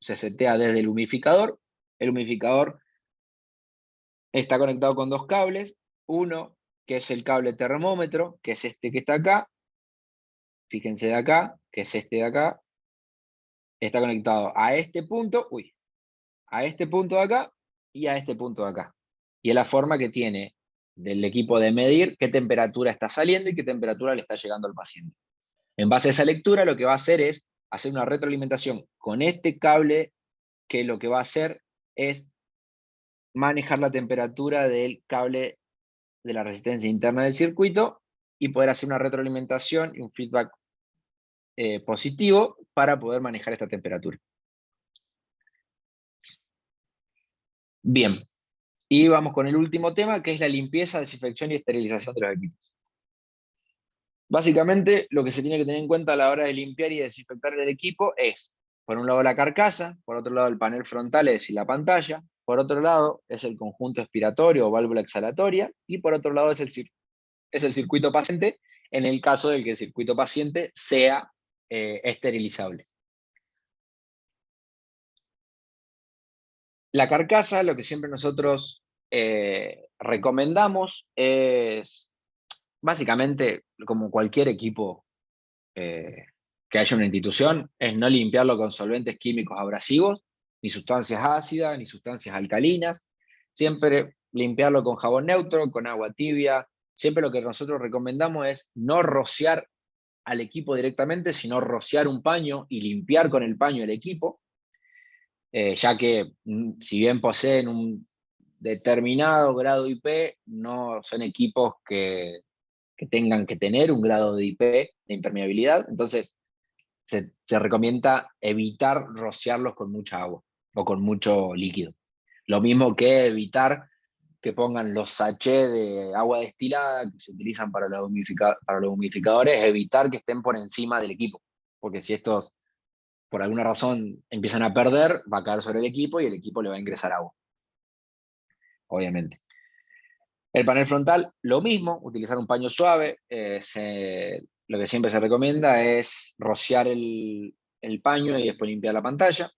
se setea desde el humidificador. El humidificador está conectado con dos cables. Uno, que es el cable termómetro, que es este que está acá. Fíjense de acá, que es este de acá. Está conectado a este punto, a este punto de acá y a este punto de acá. Y es la forma que tiene del equipo de medir qué temperatura está saliendo y qué temperatura le está llegando al paciente. En base a esa lectura, lo que va a hacer es hacer una retroalimentación con este cable, que lo que va a hacer es manejar la temperatura del cable de la resistencia interna del circuito y poder hacer una retroalimentación y un feedback positivo para poder manejar esta temperatura. Bien, y vamos con el último tema, que es la limpieza, desinfección y esterilización de los equipos. Básicamente, lo que se tiene que tener en cuenta a la hora de limpiar y desinfectar el equipo es, por un lado, la carcasa, por otro lado, el panel frontal, es decir, la pantalla, por otro lado, es el conjunto expiratorio o válvula exhalatoria, y por otro lado, es el circuito paciente, en el caso de que el circuito paciente sea esterilizable. La carcasa, lo que siempre nosotros recomendamos es, básicamente, como cualquier equipo que haya una institución, es no limpiarlo con solventes químicos abrasivos, ni sustancias ácidas, ni sustancias alcalinas. Siempre limpiarlo con jabón neutro, con agua tibia. Siempre lo que nosotros recomendamos es no rociar al equipo directamente, sino rociar un paño y limpiar con el paño el equipo, ya que si bien poseen un determinado grado IP, no son equipos que tengan que tener un grado de IP, de impermeabilidad. Entonces se recomienda evitar rociarlos con mucha agua o con mucho líquido. Lo mismo que evitar que pongan los sachets de agua destilada que se utilizan para los humidificadores, evitar que estén por encima del equipo, porque si estos por alguna razón empiezan a perder, va a caer sobre el equipo y el equipo le va a ingresar agua, obviamente. El panel frontal, lo mismo, utilizar un paño suave. Lo que siempre se recomienda es rociar el paño y después limpiar la pantalla.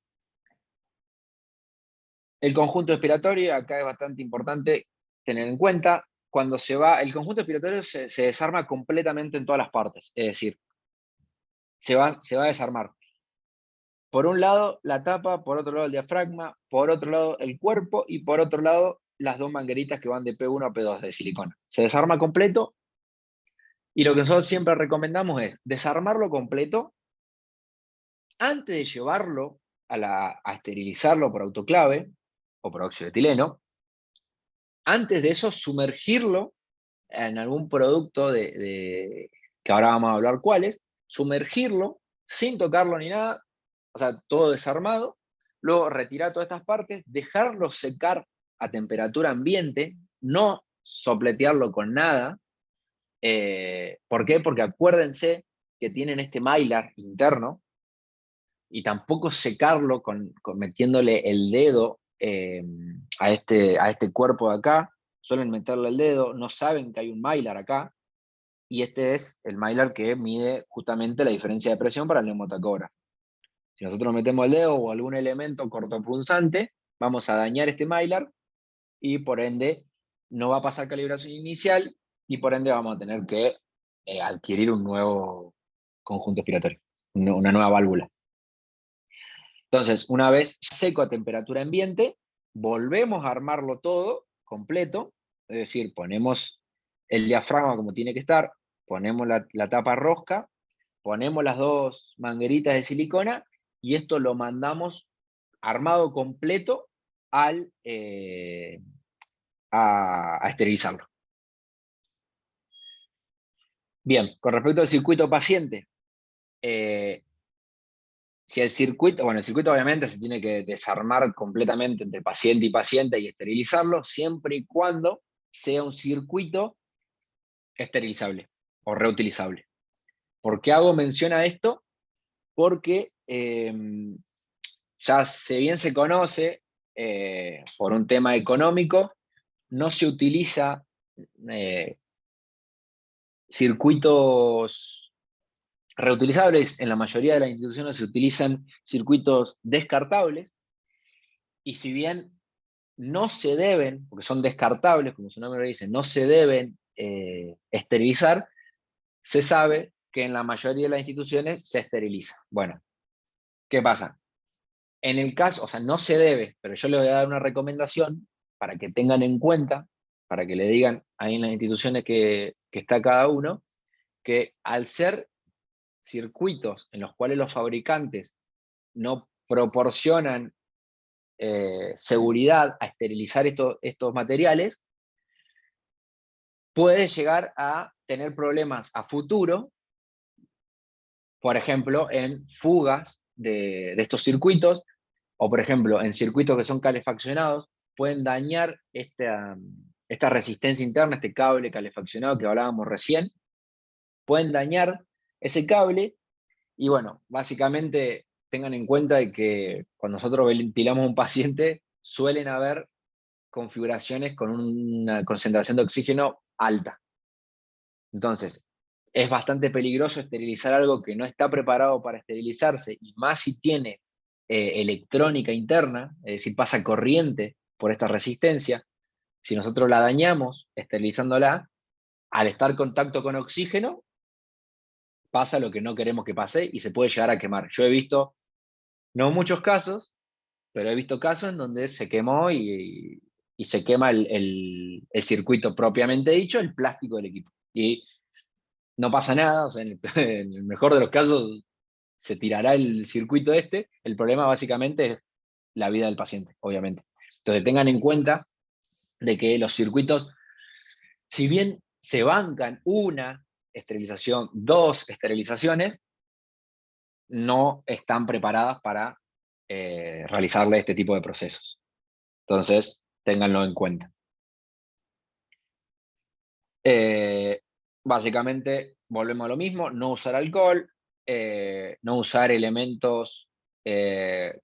El conjunto expiratorio, acá es bastante importante tener en cuenta, cuando se va, el conjunto expiratorio se desarma completamente en todas las partes, es decir, se va a desarmar. Por un lado la tapa, por otro lado el diafragma, por otro lado el cuerpo y por otro lado las dos mangueritas que van de P1 a P2 de silicona. Se desarma completo y lo que nosotros siempre recomendamos es desarmarlo completo antes de llevarlo a esterilizarlo por autoclave o por óxido de etileno. Antes de eso, sumergirlo en algún producto que ahora vamos a hablar cuáles, sumergirlo sin tocarlo ni nada, o sea, todo desarmado, luego retirar todas estas partes, dejarlo secar a temperatura ambiente, no sopletearlo con nada. ¿Por qué? Porque acuérdense que tienen este mylar interno y tampoco secarlo metiéndole el dedo a este cuerpo de acá. Suelen meterle el dedo, no saben que hay un mylar acá, y este es el mylar que mide justamente la diferencia de presión para el neumotacógrafo. Si nosotros metemos el dedo o algún elemento cortopunzante, vamos a dañar este mylar y por ende no va a pasar calibración inicial y por ende vamos a tener que adquirir un nuevo conjunto expiratorio, una nueva válvula. Entonces, una vez seco a temperatura ambiente, volvemos a armarlo todo completo, es decir, ponemos el diafragma como tiene que estar, ponemos la tapa rosca, ponemos las dos mangueritas de silicona y esto lo mandamos armado completo a esterilizarlo. Bien, con respecto al circuito paciente, si el circuito obviamente se tiene que desarmar completamente entre paciente y esterilizarlo, siempre y cuando sea un circuito esterilizable o reutilizable. ¿Por qué hago mención a esto? Porque ya bien se conoce, por un tema económico, no se utiliza circuitos reutilizables. En la mayoría de las instituciones se utilizan circuitos descartables, y si bien no se deben, porque son descartables, como su nombre lo dice, no se deben esterilizar, se sabe que en la mayoría de las instituciones se esteriliza. Bueno, ¿qué pasa? En el caso, o sea, no se debe, pero yo le voy a dar una recomendación para que tengan en cuenta, para que le digan ahí en las instituciones que está cada uno, que al ser circuitos en los cuales los fabricantes no proporcionan seguridad a esterilizar estos materiales, puede llegar a tener problemas a futuro, por ejemplo, en fugas de estos circuitos, o por ejemplo, en circuitos que son calefaccionados, pueden dañar esta resistencia interna, este cable calefaccionado que hablábamos recién, pueden dañar ese cable. Y bueno, básicamente tengan en cuenta de que cuando nosotros ventilamos a un paciente, suelen haber configuraciones con una concentración de oxígeno alta. Entonces, es bastante peligroso esterilizar algo que no está preparado para esterilizarse, y más si tiene electrónica interna, es decir, pasa corriente por esta resistencia. Si nosotros la dañamos esterilizándola, al estar en contacto con oxígeno, pasa lo que no queremos que pase y se puede llegar a quemar. Yo he visto, no muchos casos, pero he visto casos en donde se quemó y se quema el circuito propiamente dicho, el plástico del equipo. Y no pasa nada, o sea, en el mejor de los casos se tirará el circuito este. El problema básicamente es la vida del paciente, obviamente. Entonces tengan en cuenta de que los circuitos, si bien se bancan una esterilización, 2 esterilizaciones, no están preparadas para realizarle este tipo de procesos. Entonces, ténganlo en cuenta. Básicamente, volvemos a lo mismo: no usar alcohol, no usar elementos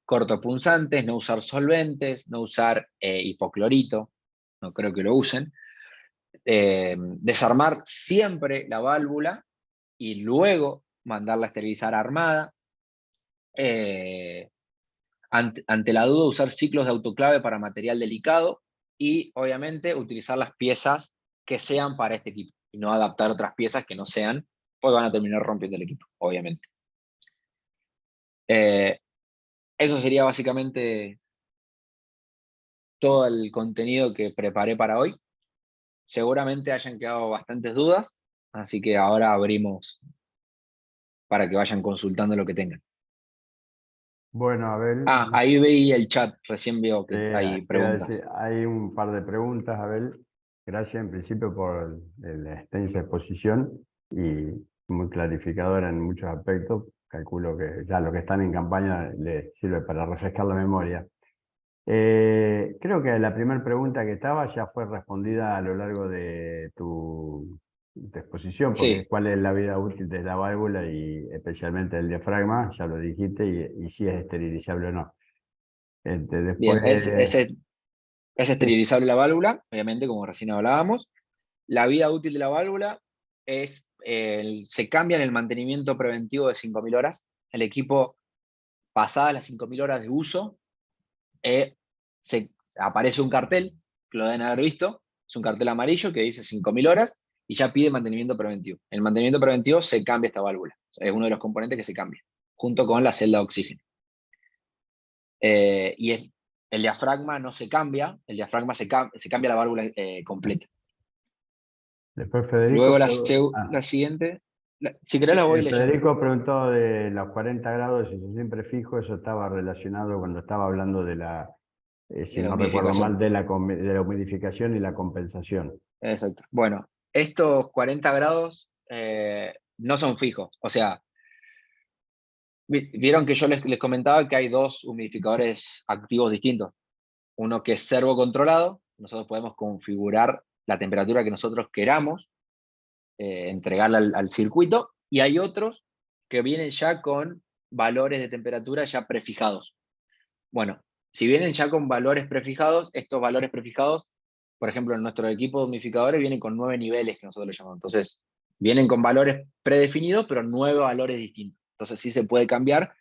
cortopunzantes, no usar solventes, no usar hipoclorito, no creo que lo usen. Desarmar siempre la válvula y luego mandarla a esterilizar armada. Ante la duda, usar ciclos de autoclave para material delicado, y obviamente utilizar las piezas que sean para este equipo y no adaptar otras piezas que no sean, pues van a terminar rompiendo el equipo, obviamente. Eso sería básicamente todo el contenido que preparé para hoy. Seguramente hayan quedado bastantes dudas, así que ahora abrimos para que vayan consultando lo que tengan. Bueno, Abel. Ahí veí el chat, recién veo que hay preguntas. Hay un par de preguntas, Abel. Gracias en principio por la extensa exposición y muy clarificadora en muchos aspectos. Calculo que ya los que están en campaña les sirve para refrescar la memoria. Creo que la primera pregunta que estaba ya fue respondida a lo largo de tu exposición, porque Sí. cuál es la vida útil de la válvula y especialmente el diafragma, ya lo dijiste, y si es esterilizable o no. Después, Bien, es esterilizable la válvula, obviamente, como recién hablábamos. La vida útil de la válvula se cambia en el mantenimiento preventivo de 5.000 horas. El equipo, pasadas las 5.000 horas de uso, aparece un cartel, que lo deben haber visto, es un cartel amarillo que dice 5.000 horas y ya pide mantenimiento preventivo. En el mantenimiento preventivo se cambia esta válvula, es uno de los componentes que se cambia, junto con la celda de oxígeno. Y el diafragma no se cambia, el diafragma se cambia la válvula completa. después Federico. Luego la siguiente. Si querés la voy leyendo. Federico preguntó de los 40 grados, si yo siempre fijo, eso estaba relacionado cuando estaba hablando de la, si De la no recuerdo mal, humidificación. de la humidificación y la compensación. Exacto. Bueno, estos 40 grados no son fijos. O sea, vieron que yo les comentaba que hay dos humidificadores activos distintos. Uno que es servo controlado, nosotros podemos configurar la temperatura que nosotros queramos, entregarla al circuito, y hay otros que vienen ya con valores de temperatura ya prefijados. Bueno, si vienen ya con valores prefijados, estos valores prefijados, por ejemplo, en nuestro equipo de humidificadores vienen con 9 niveles que nosotros le llamamos. Entonces, vienen con valores predefinidos, pero 9 valores distintos. Entonces, sí se puede cambiar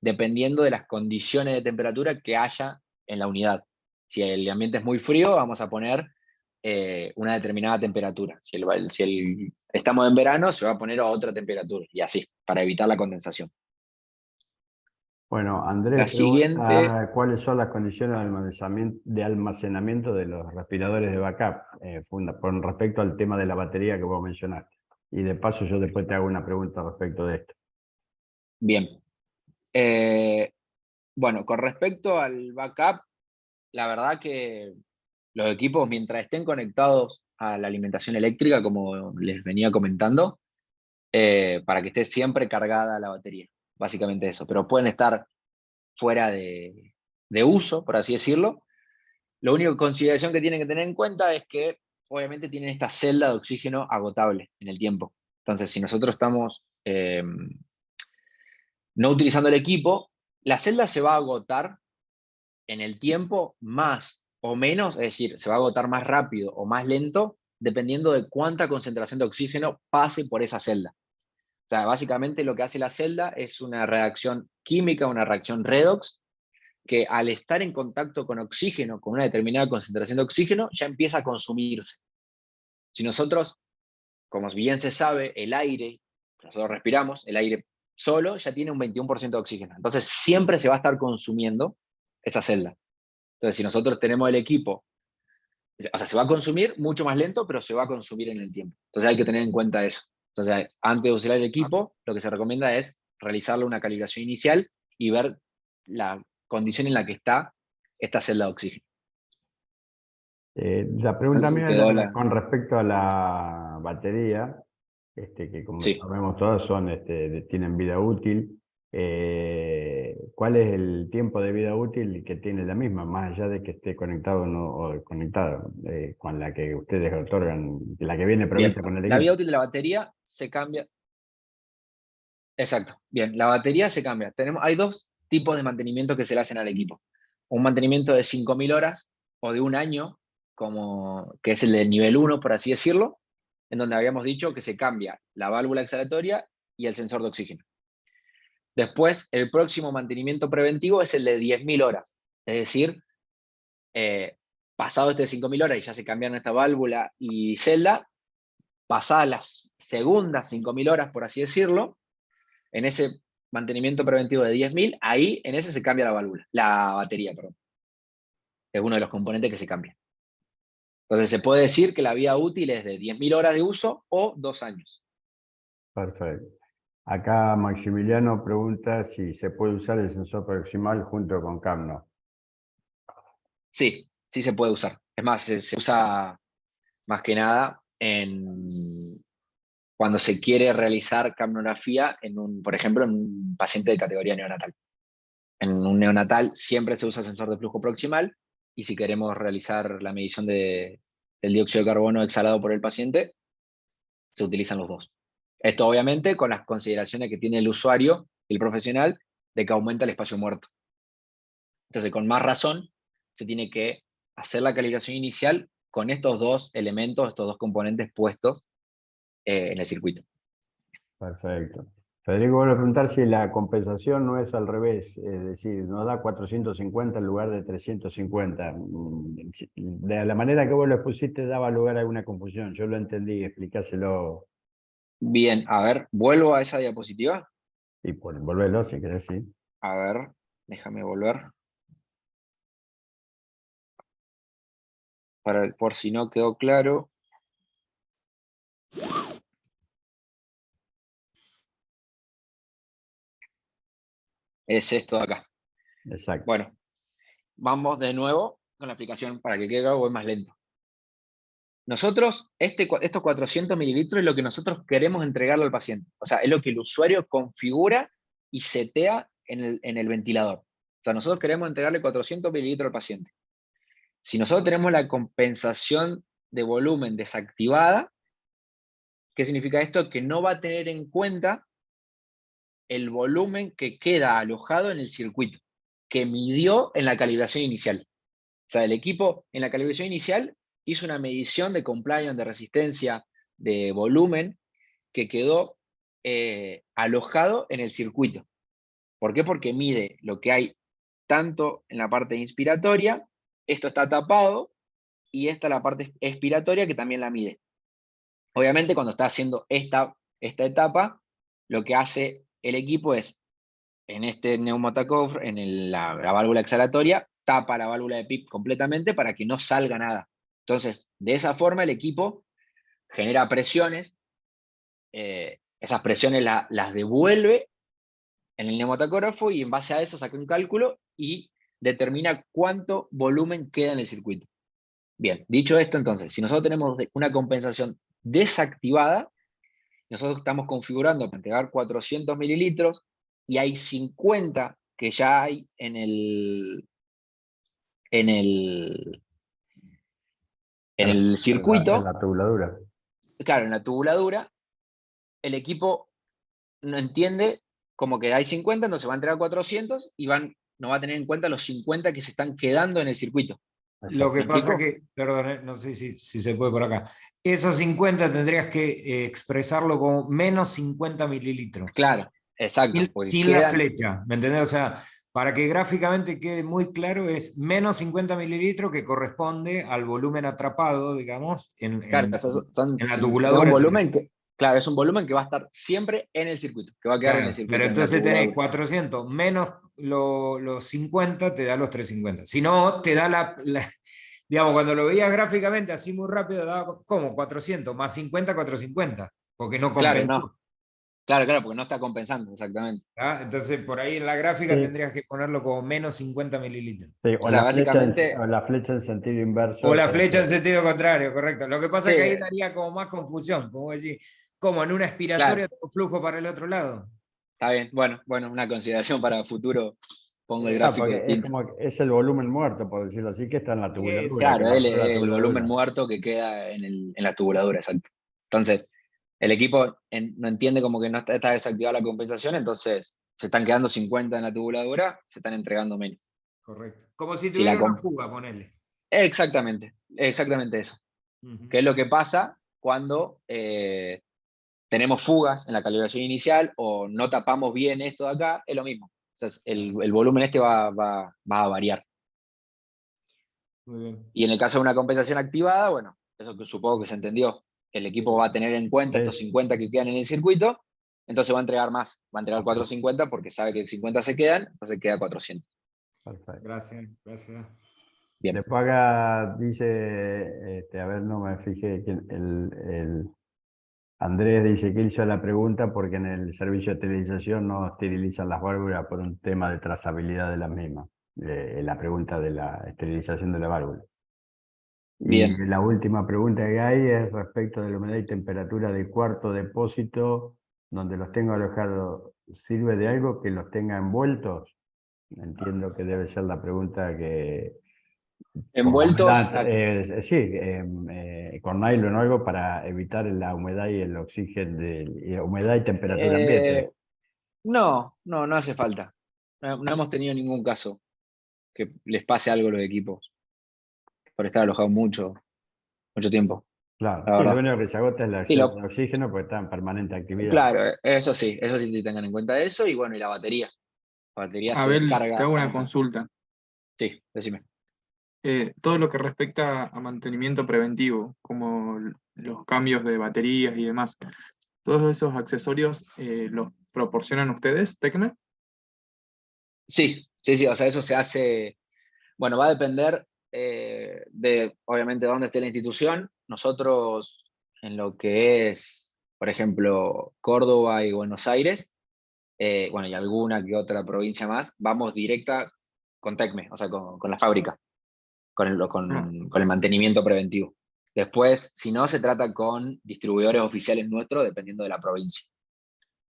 dependiendo de las condiciones de temperatura que haya en la unidad. Si el ambiente es muy frío, vamos a poner una determinada temperatura. Si estamos en verano, se va a poner a otra temperatura, y así, para evitar la condensación. Bueno, La Andrés siguiente, pregunta cuáles son las condiciones de almacenamiento de los respiradores de backup, con respecto al tema de la batería que vos mencionaste. Y de paso yo después te hago una pregunta respecto de esto. bien. Bueno, con respecto al backup, la verdad que los equipos, mientras estén conectados a la alimentación eléctrica, como les venía comentando, para que esté siempre cargada la batería. Básicamente eso. Pero pueden estar fuera de uso, por así decirlo. La única consideración que tienen que tener en cuenta es que obviamente tienen esta celda de oxígeno agotable en el tiempo. Entonces, si nosotros estamos no utilizando el equipo, la celda se va a agotar en el tiempo más o menos, es decir, se va a agotar más rápido o más lento, dependiendo de cuánta concentración de oxígeno pase por esa celda. O sea, básicamente lo que hace la celda es una reacción química, una reacción redox, que al estar en contacto con oxígeno, con una determinada concentración de oxígeno, ya empieza a consumirse. Si nosotros, como bien se sabe, el aire que nosotros respiramos, el aire solo, ya tiene un 21% de oxígeno. Entonces siempre se va a estar consumiendo esa celda. Entonces, si nosotros tenemos el equipo, o sea, se va a consumir mucho más lento, pero se va a consumir en el tiempo. Entonces hay que tener en cuenta eso. Entonces, antes de usar el equipo, lo que se recomienda es realizarle una calibración inicial y ver la condición en la que está esta celda de oxígeno. La No pregunta sé si mía quedó era la... con respecto a la batería, que como Sí, sabemos todas son, tienen vida útil. ¿Cuál es el tiempo de vida útil que tiene la misma, más allá de que esté conectado o conectado con la que ustedes otorgan, la que viene bien. provista con el La vida equipo? útil de la batería se cambia. Exacto, bien. La batería se cambia. Hay dos tipos de mantenimiento que se le hacen al equipo. Un mantenimiento de 5.000 horas o de un año, que es el de nivel 1, por así decirlo, en donde habíamos dicho que se cambia la válvula exhalatoria y el sensor de oxígeno. Después, el próximo mantenimiento preventivo es el de 10.000 horas. Es decir, pasado este 5.000 horas y ya se cambiaron esta válvula y celda, pasadas las segundas 5.000 horas, por así decirlo, en ese mantenimiento preventivo de 10.000, ahí en ese se cambia la válvula, la batería, perdón. Es uno de los componentes que se cambia. Entonces se puede decir que la vida útil es de 10.000 horas de uso o 2 años. Perfecto. Acá Maximiliano pregunta si se puede usar el sensor proximal junto con Camno. Sí, sí se puede usar. Es más, se usa más que nada cuando se quiere realizar capnografía por ejemplo, en un paciente de categoría neonatal. En un neonatal siempre se usa sensor de flujo proximal, y si queremos realizar la medición del dióxido de carbono exhalado por el paciente, se utilizan los dos. Esto obviamente con las consideraciones que tiene el usuario y el profesional de que aumenta el espacio muerto. Entonces, con más razón, se tiene que hacer la calibración inicial con estos dos elementos, estos dos componentes puestos en el circuito. Perfecto. Federico, vuelvo a preguntar si la compensación no es al revés, es decir, nos da 450 en lugar de 350. De la manera que vos lo expusiste daba lugar a alguna confusión. Yo lo entendí, explicáselo Bien, a ver, vuelvo a esa diapositiva. y volverlo si querés, sí. A ver, déjame volver. Por si no quedó claro. es esto de acá. Exacto. Bueno, vamos de nuevo con la explicación para que quede algo más lento. Nosotros, estos 400 mililitros es lo que nosotros queremos entregarle al paciente. O sea, es lo que el usuario configura y setea en el ventilador. O sea, nosotros queremos entregarle 400 mililitros al paciente. Si nosotros tenemos la compensación de volumen desactivada, ¿qué significa esto? Que no va a tener en cuenta el volumen que queda alojado en el circuito, que midió en la calibración inicial. O sea, el equipo en la calibración inicial hizo una medición de compliance, de resistencia, de volumen, que quedó alojado en el circuito. ¿Por qué? Porque mide lo que hay tanto en la parte inspiratoria, esto está tapado, y esta es la parte expiratoria que también la mide. Obviamente cuando está haciendo esta etapa, lo que hace el equipo es, en este neumotacof, en la válvula exhalatoria, tapa la válvula de PIP completamente para que no salga nada. Entonces, de esa forma el equipo genera presiones, esas presiones las devuelve en el neumotacógrafo y en base a eso saca un cálculo y determina cuánto volumen queda en el circuito. Bien, dicho esto entonces, si nosotros tenemos una compensación desactivada, nosotros estamos configurando para entregar 400 mililitros y hay 50 que ya hay en el En circuito, la tubuladura. claro, en la tubuladura, el equipo no entiende como que hay 50, entonces va a entregar 400 y no va a tener en cuenta los 50 que se están quedando en el circuito. Lo que ¿Me pasa explico? que, perdón, no sé si se puede por acá. Esos 50 tendrías que expresarlo como menos 50 mililitros. Claro, exacto, porque Sin la quedan, flecha, ¿me entendés? O sea, para que gráficamente quede muy claro, es menos 50 mililitros que corresponde al volumen atrapado, digamos, claro, en la son un tubuladora. volumen que, claro, es un volumen que va a estar siempre en el circuito, que va a quedar en el Claro, pero circuito, en la entonces tenés tubuladura. 400 menos los 50, te da los 350. Si no, te da digamos, cuando lo veías gráficamente así muy rápido, daba como 400 más 50, 450, porque no Claro, compensó. no, claro, porque no está compensando, exactamente. ¿Ah? Entonces, por ahí en la gráfica Sí, tendrías que ponerlo como menos 50 mililitros. sí, O sea, básicamente, o la flecha en sentido O inverso. la flecha en sentido contrario, correcto. Lo que pasa sí, es que ahí daría como más confusión, como decir, como en una claro, expiratoria tengo flujo para el otro lado. está bien. Bueno, una consideración para futuro, pongo el gráfico Porque es distinto. como es el volumen muerto, por decirlo así, que está en la tubuladura, que Claro, pasó la el volumen tubuladura. muerto que queda en la tubuladura, exacto. Entonces, el equipo no entiende como que no está desactivada la compensación, entonces se están quedando 50 en la tubuladura, se están entregando menos. Correcto. Como si Si la tuviera una com- fuga, ponele. exactamente eso. Ujú. ¿Qué es lo que pasa cuando tenemos fugas en la calibración inicial o no tapamos bien esto de acá? Es lo mismo. O sea, el volumen va a variar. Muy bien. Y en el caso de una compensación activada, bueno, eso que supongo que se entendió. El equipo va a tener en cuenta estos Sí, 50 que quedan en el circuito, entonces va a entregar más, va a entregar 450 porque sabe que 50 se quedan, entonces queda 400. perfecto. Gracias, gracias. Bien. Después acá dice, a ver, no me fijé, que Andrés dice que hizo la pregunta porque en el servicio de esterilización no esterilizan las válvulas por un tema de trazabilidad de las mismas. La pregunta de la esterilización de la válvula. Y Bien. la última pregunta que hay es respecto de la humedad y temperatura del cuarto depósito donde los tengo alojados. ¿Sirve de algo que los tenga envueltos? Entiendo que debe ser la pregunta que por la Envueltos, humedad, sí, con nylon o algo para evitar la humedad y el oxígeno, y la humedad y temperatura ambiente. no hace falta. No hemos tenido ningún caso que les pase algo a los equipos por estar alojados mucho tiempo, Claro, la sí, lo verdad. único que se agota es la Sí, acceso de oxígeno porque está en permanente actividad. claro, eso sí tengan en cuenta eso, y bueno, y la batería. La batería se Abel, te descarga. hago una consulta. Sí, decime. Todo lo que respecta a mantenimiento preventivo, como los cambios de baterías y demás, ¿todos esos accesorios los proporcionan ustedes, Tecme? Sí, o sea, eso se hace, bueno, va a depender obviamente, de dónde esté la institución. Nosotros, en lo que es, por ejemplo, Córdoba y Buenos Aires, bueno, y alguna que otra provincia más, vamos directa con TECME, o sea, con la fábrica, con el mantenimiento preventivo. Después, si no, se trata con distribuidores oficiales nuestros, dependiendo de la provincia.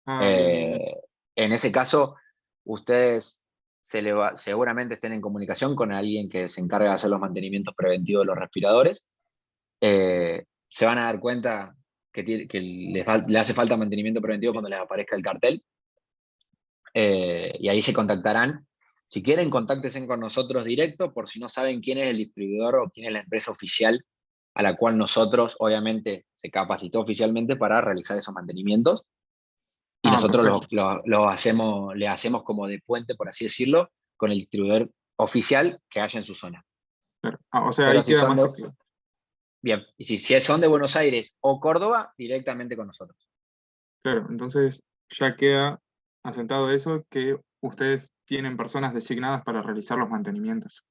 Bien, bien, bien. En ese caso, ustedes seguramente estén en comunicación con alguien que se encarga de hacer los mantenimientos preventivos de los respiradores. Se van a dar cuenta que le hace falta mantenimiento preventivo cuando les aparezca el cartel. Y ahí se contactarán. Si quieren, contáctense con nosotros directo, por si no saben quién es el distribuidor o quién es la empresa oficial a la cual nosotros, obviamente, se capacitó oficialmente para realizar esos mantenimientos. Y nosotros Perfecto. le hacemos como de puente, por así decirlo, con el distribuidor oficial que haya en su zona. Claro. O sea, Pero ahí si queda son más de, que claro. bien, y si son de Buenos Aires o Córdoba, directamente con nosotros. Claro, entonces ya queda asentado eso, que ustedes tienen personas designadas para realizar los mantenimientos.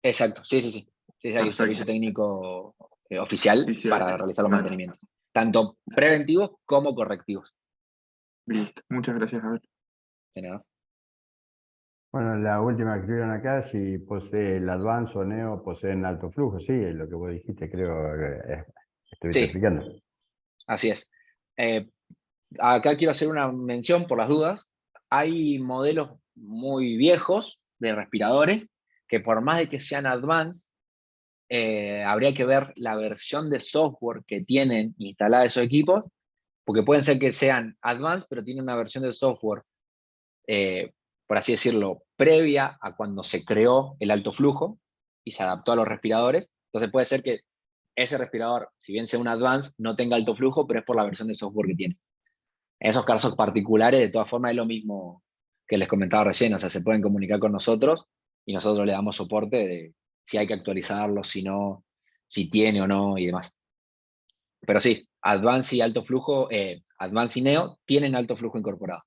Exacto, sí, sí, sí. Sí, hay un servicio Perfecto. técnico oficial Oficial. para realizar los Claro. mantenimientos, tanto preventivos como correctivos. Listo. Muchas gracias, Abel. ¿Sí, no? Bueno, la última que escribieron acá, si posee el Advance o Neo, poseen alto flujo, sí, es lo que vos dijiste, creo que estuviste Sí, explicando. así es. Acá quiero hacer una mención por las dudas. Hay modelos muy viejos de respiradores que por más de que sean advanced, habría que ver la versión de software que tienen instalada esos equipos, porque pueden ser que sean advanced, pero tienen una versión de software, por así decirlo, previa a cuando se creó el alto flujo y se adaptó a los respiradores. Entonces puede ser que ese respirador, si bien sea un advanced, no tenga alto flujo, pero es por la versión de software que tiene. En esos casos particulares, de todas formas, es lo mismo que les comentaba recién, o sea, se pueden comunicar con nosotros y nosotros le damos soporte de si hay que actualizarlo, si no, si tiene o no y demás. Pero sí, Advance y alto flujo, Advance y Neo tienen alto flujo incorporado.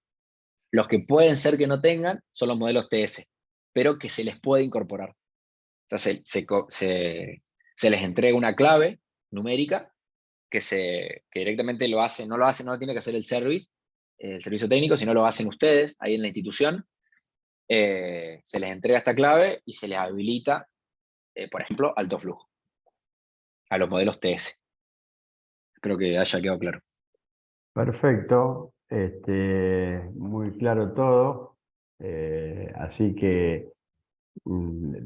Los que pueden ser que no tengan son los modelos TS, pero que se les puede incorporar. O sea, se les entrega una clave numérica que directamente no tiene que hacer el servicio técnico, sino lo hacen ustedes ahí en la institución. Se les entrega esta clave y se les habilita, por ejemplo, alto flujo a los modelos TS. Espero que haya quedado claro. Perfecto, muy claro todo, así que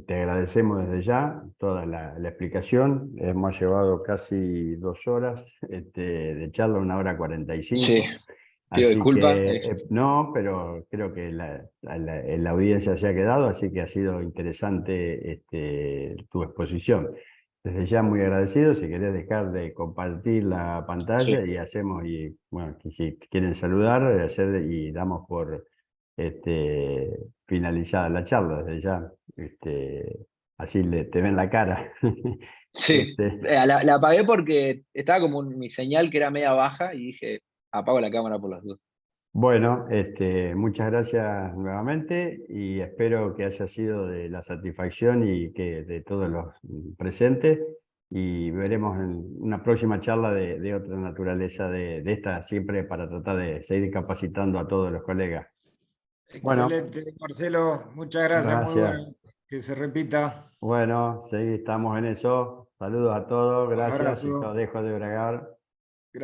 te agradecemos desde ya toda la explicación. Hemos llevado casi 2 horas de charla, 1 hora 45. Sí, pido Así disculpas. que no, pero creo que la audiencia se ha quedado, así que ha sido interesante tu exposición. Desde ya muy agradecido. Si querés dejar de compartir la pantalla Sí. y hacemos, y bueno, si quieren saludar, y damos por finalizada la charla desde ya. Así te ven la cara. Sí, la apagué porque estaba como mi señal que era media baja y dije, apago la cámara por las dudas. Bueno, muchas gracias nuevamente y espero que haya sido de la satisfacción y que de todos los presentes, y veremos en una próxima charla de otra naturaleza de esta, siempre para tratar de seguir capacitando a todos los colegas. Bueno, Excelente, Marcelo. Muchas gracias, muy gracias. bueno. Que se repita. Bueno, estamos en eso. Saludos a todos, gracias y Abrazo. los dejo de Bragar.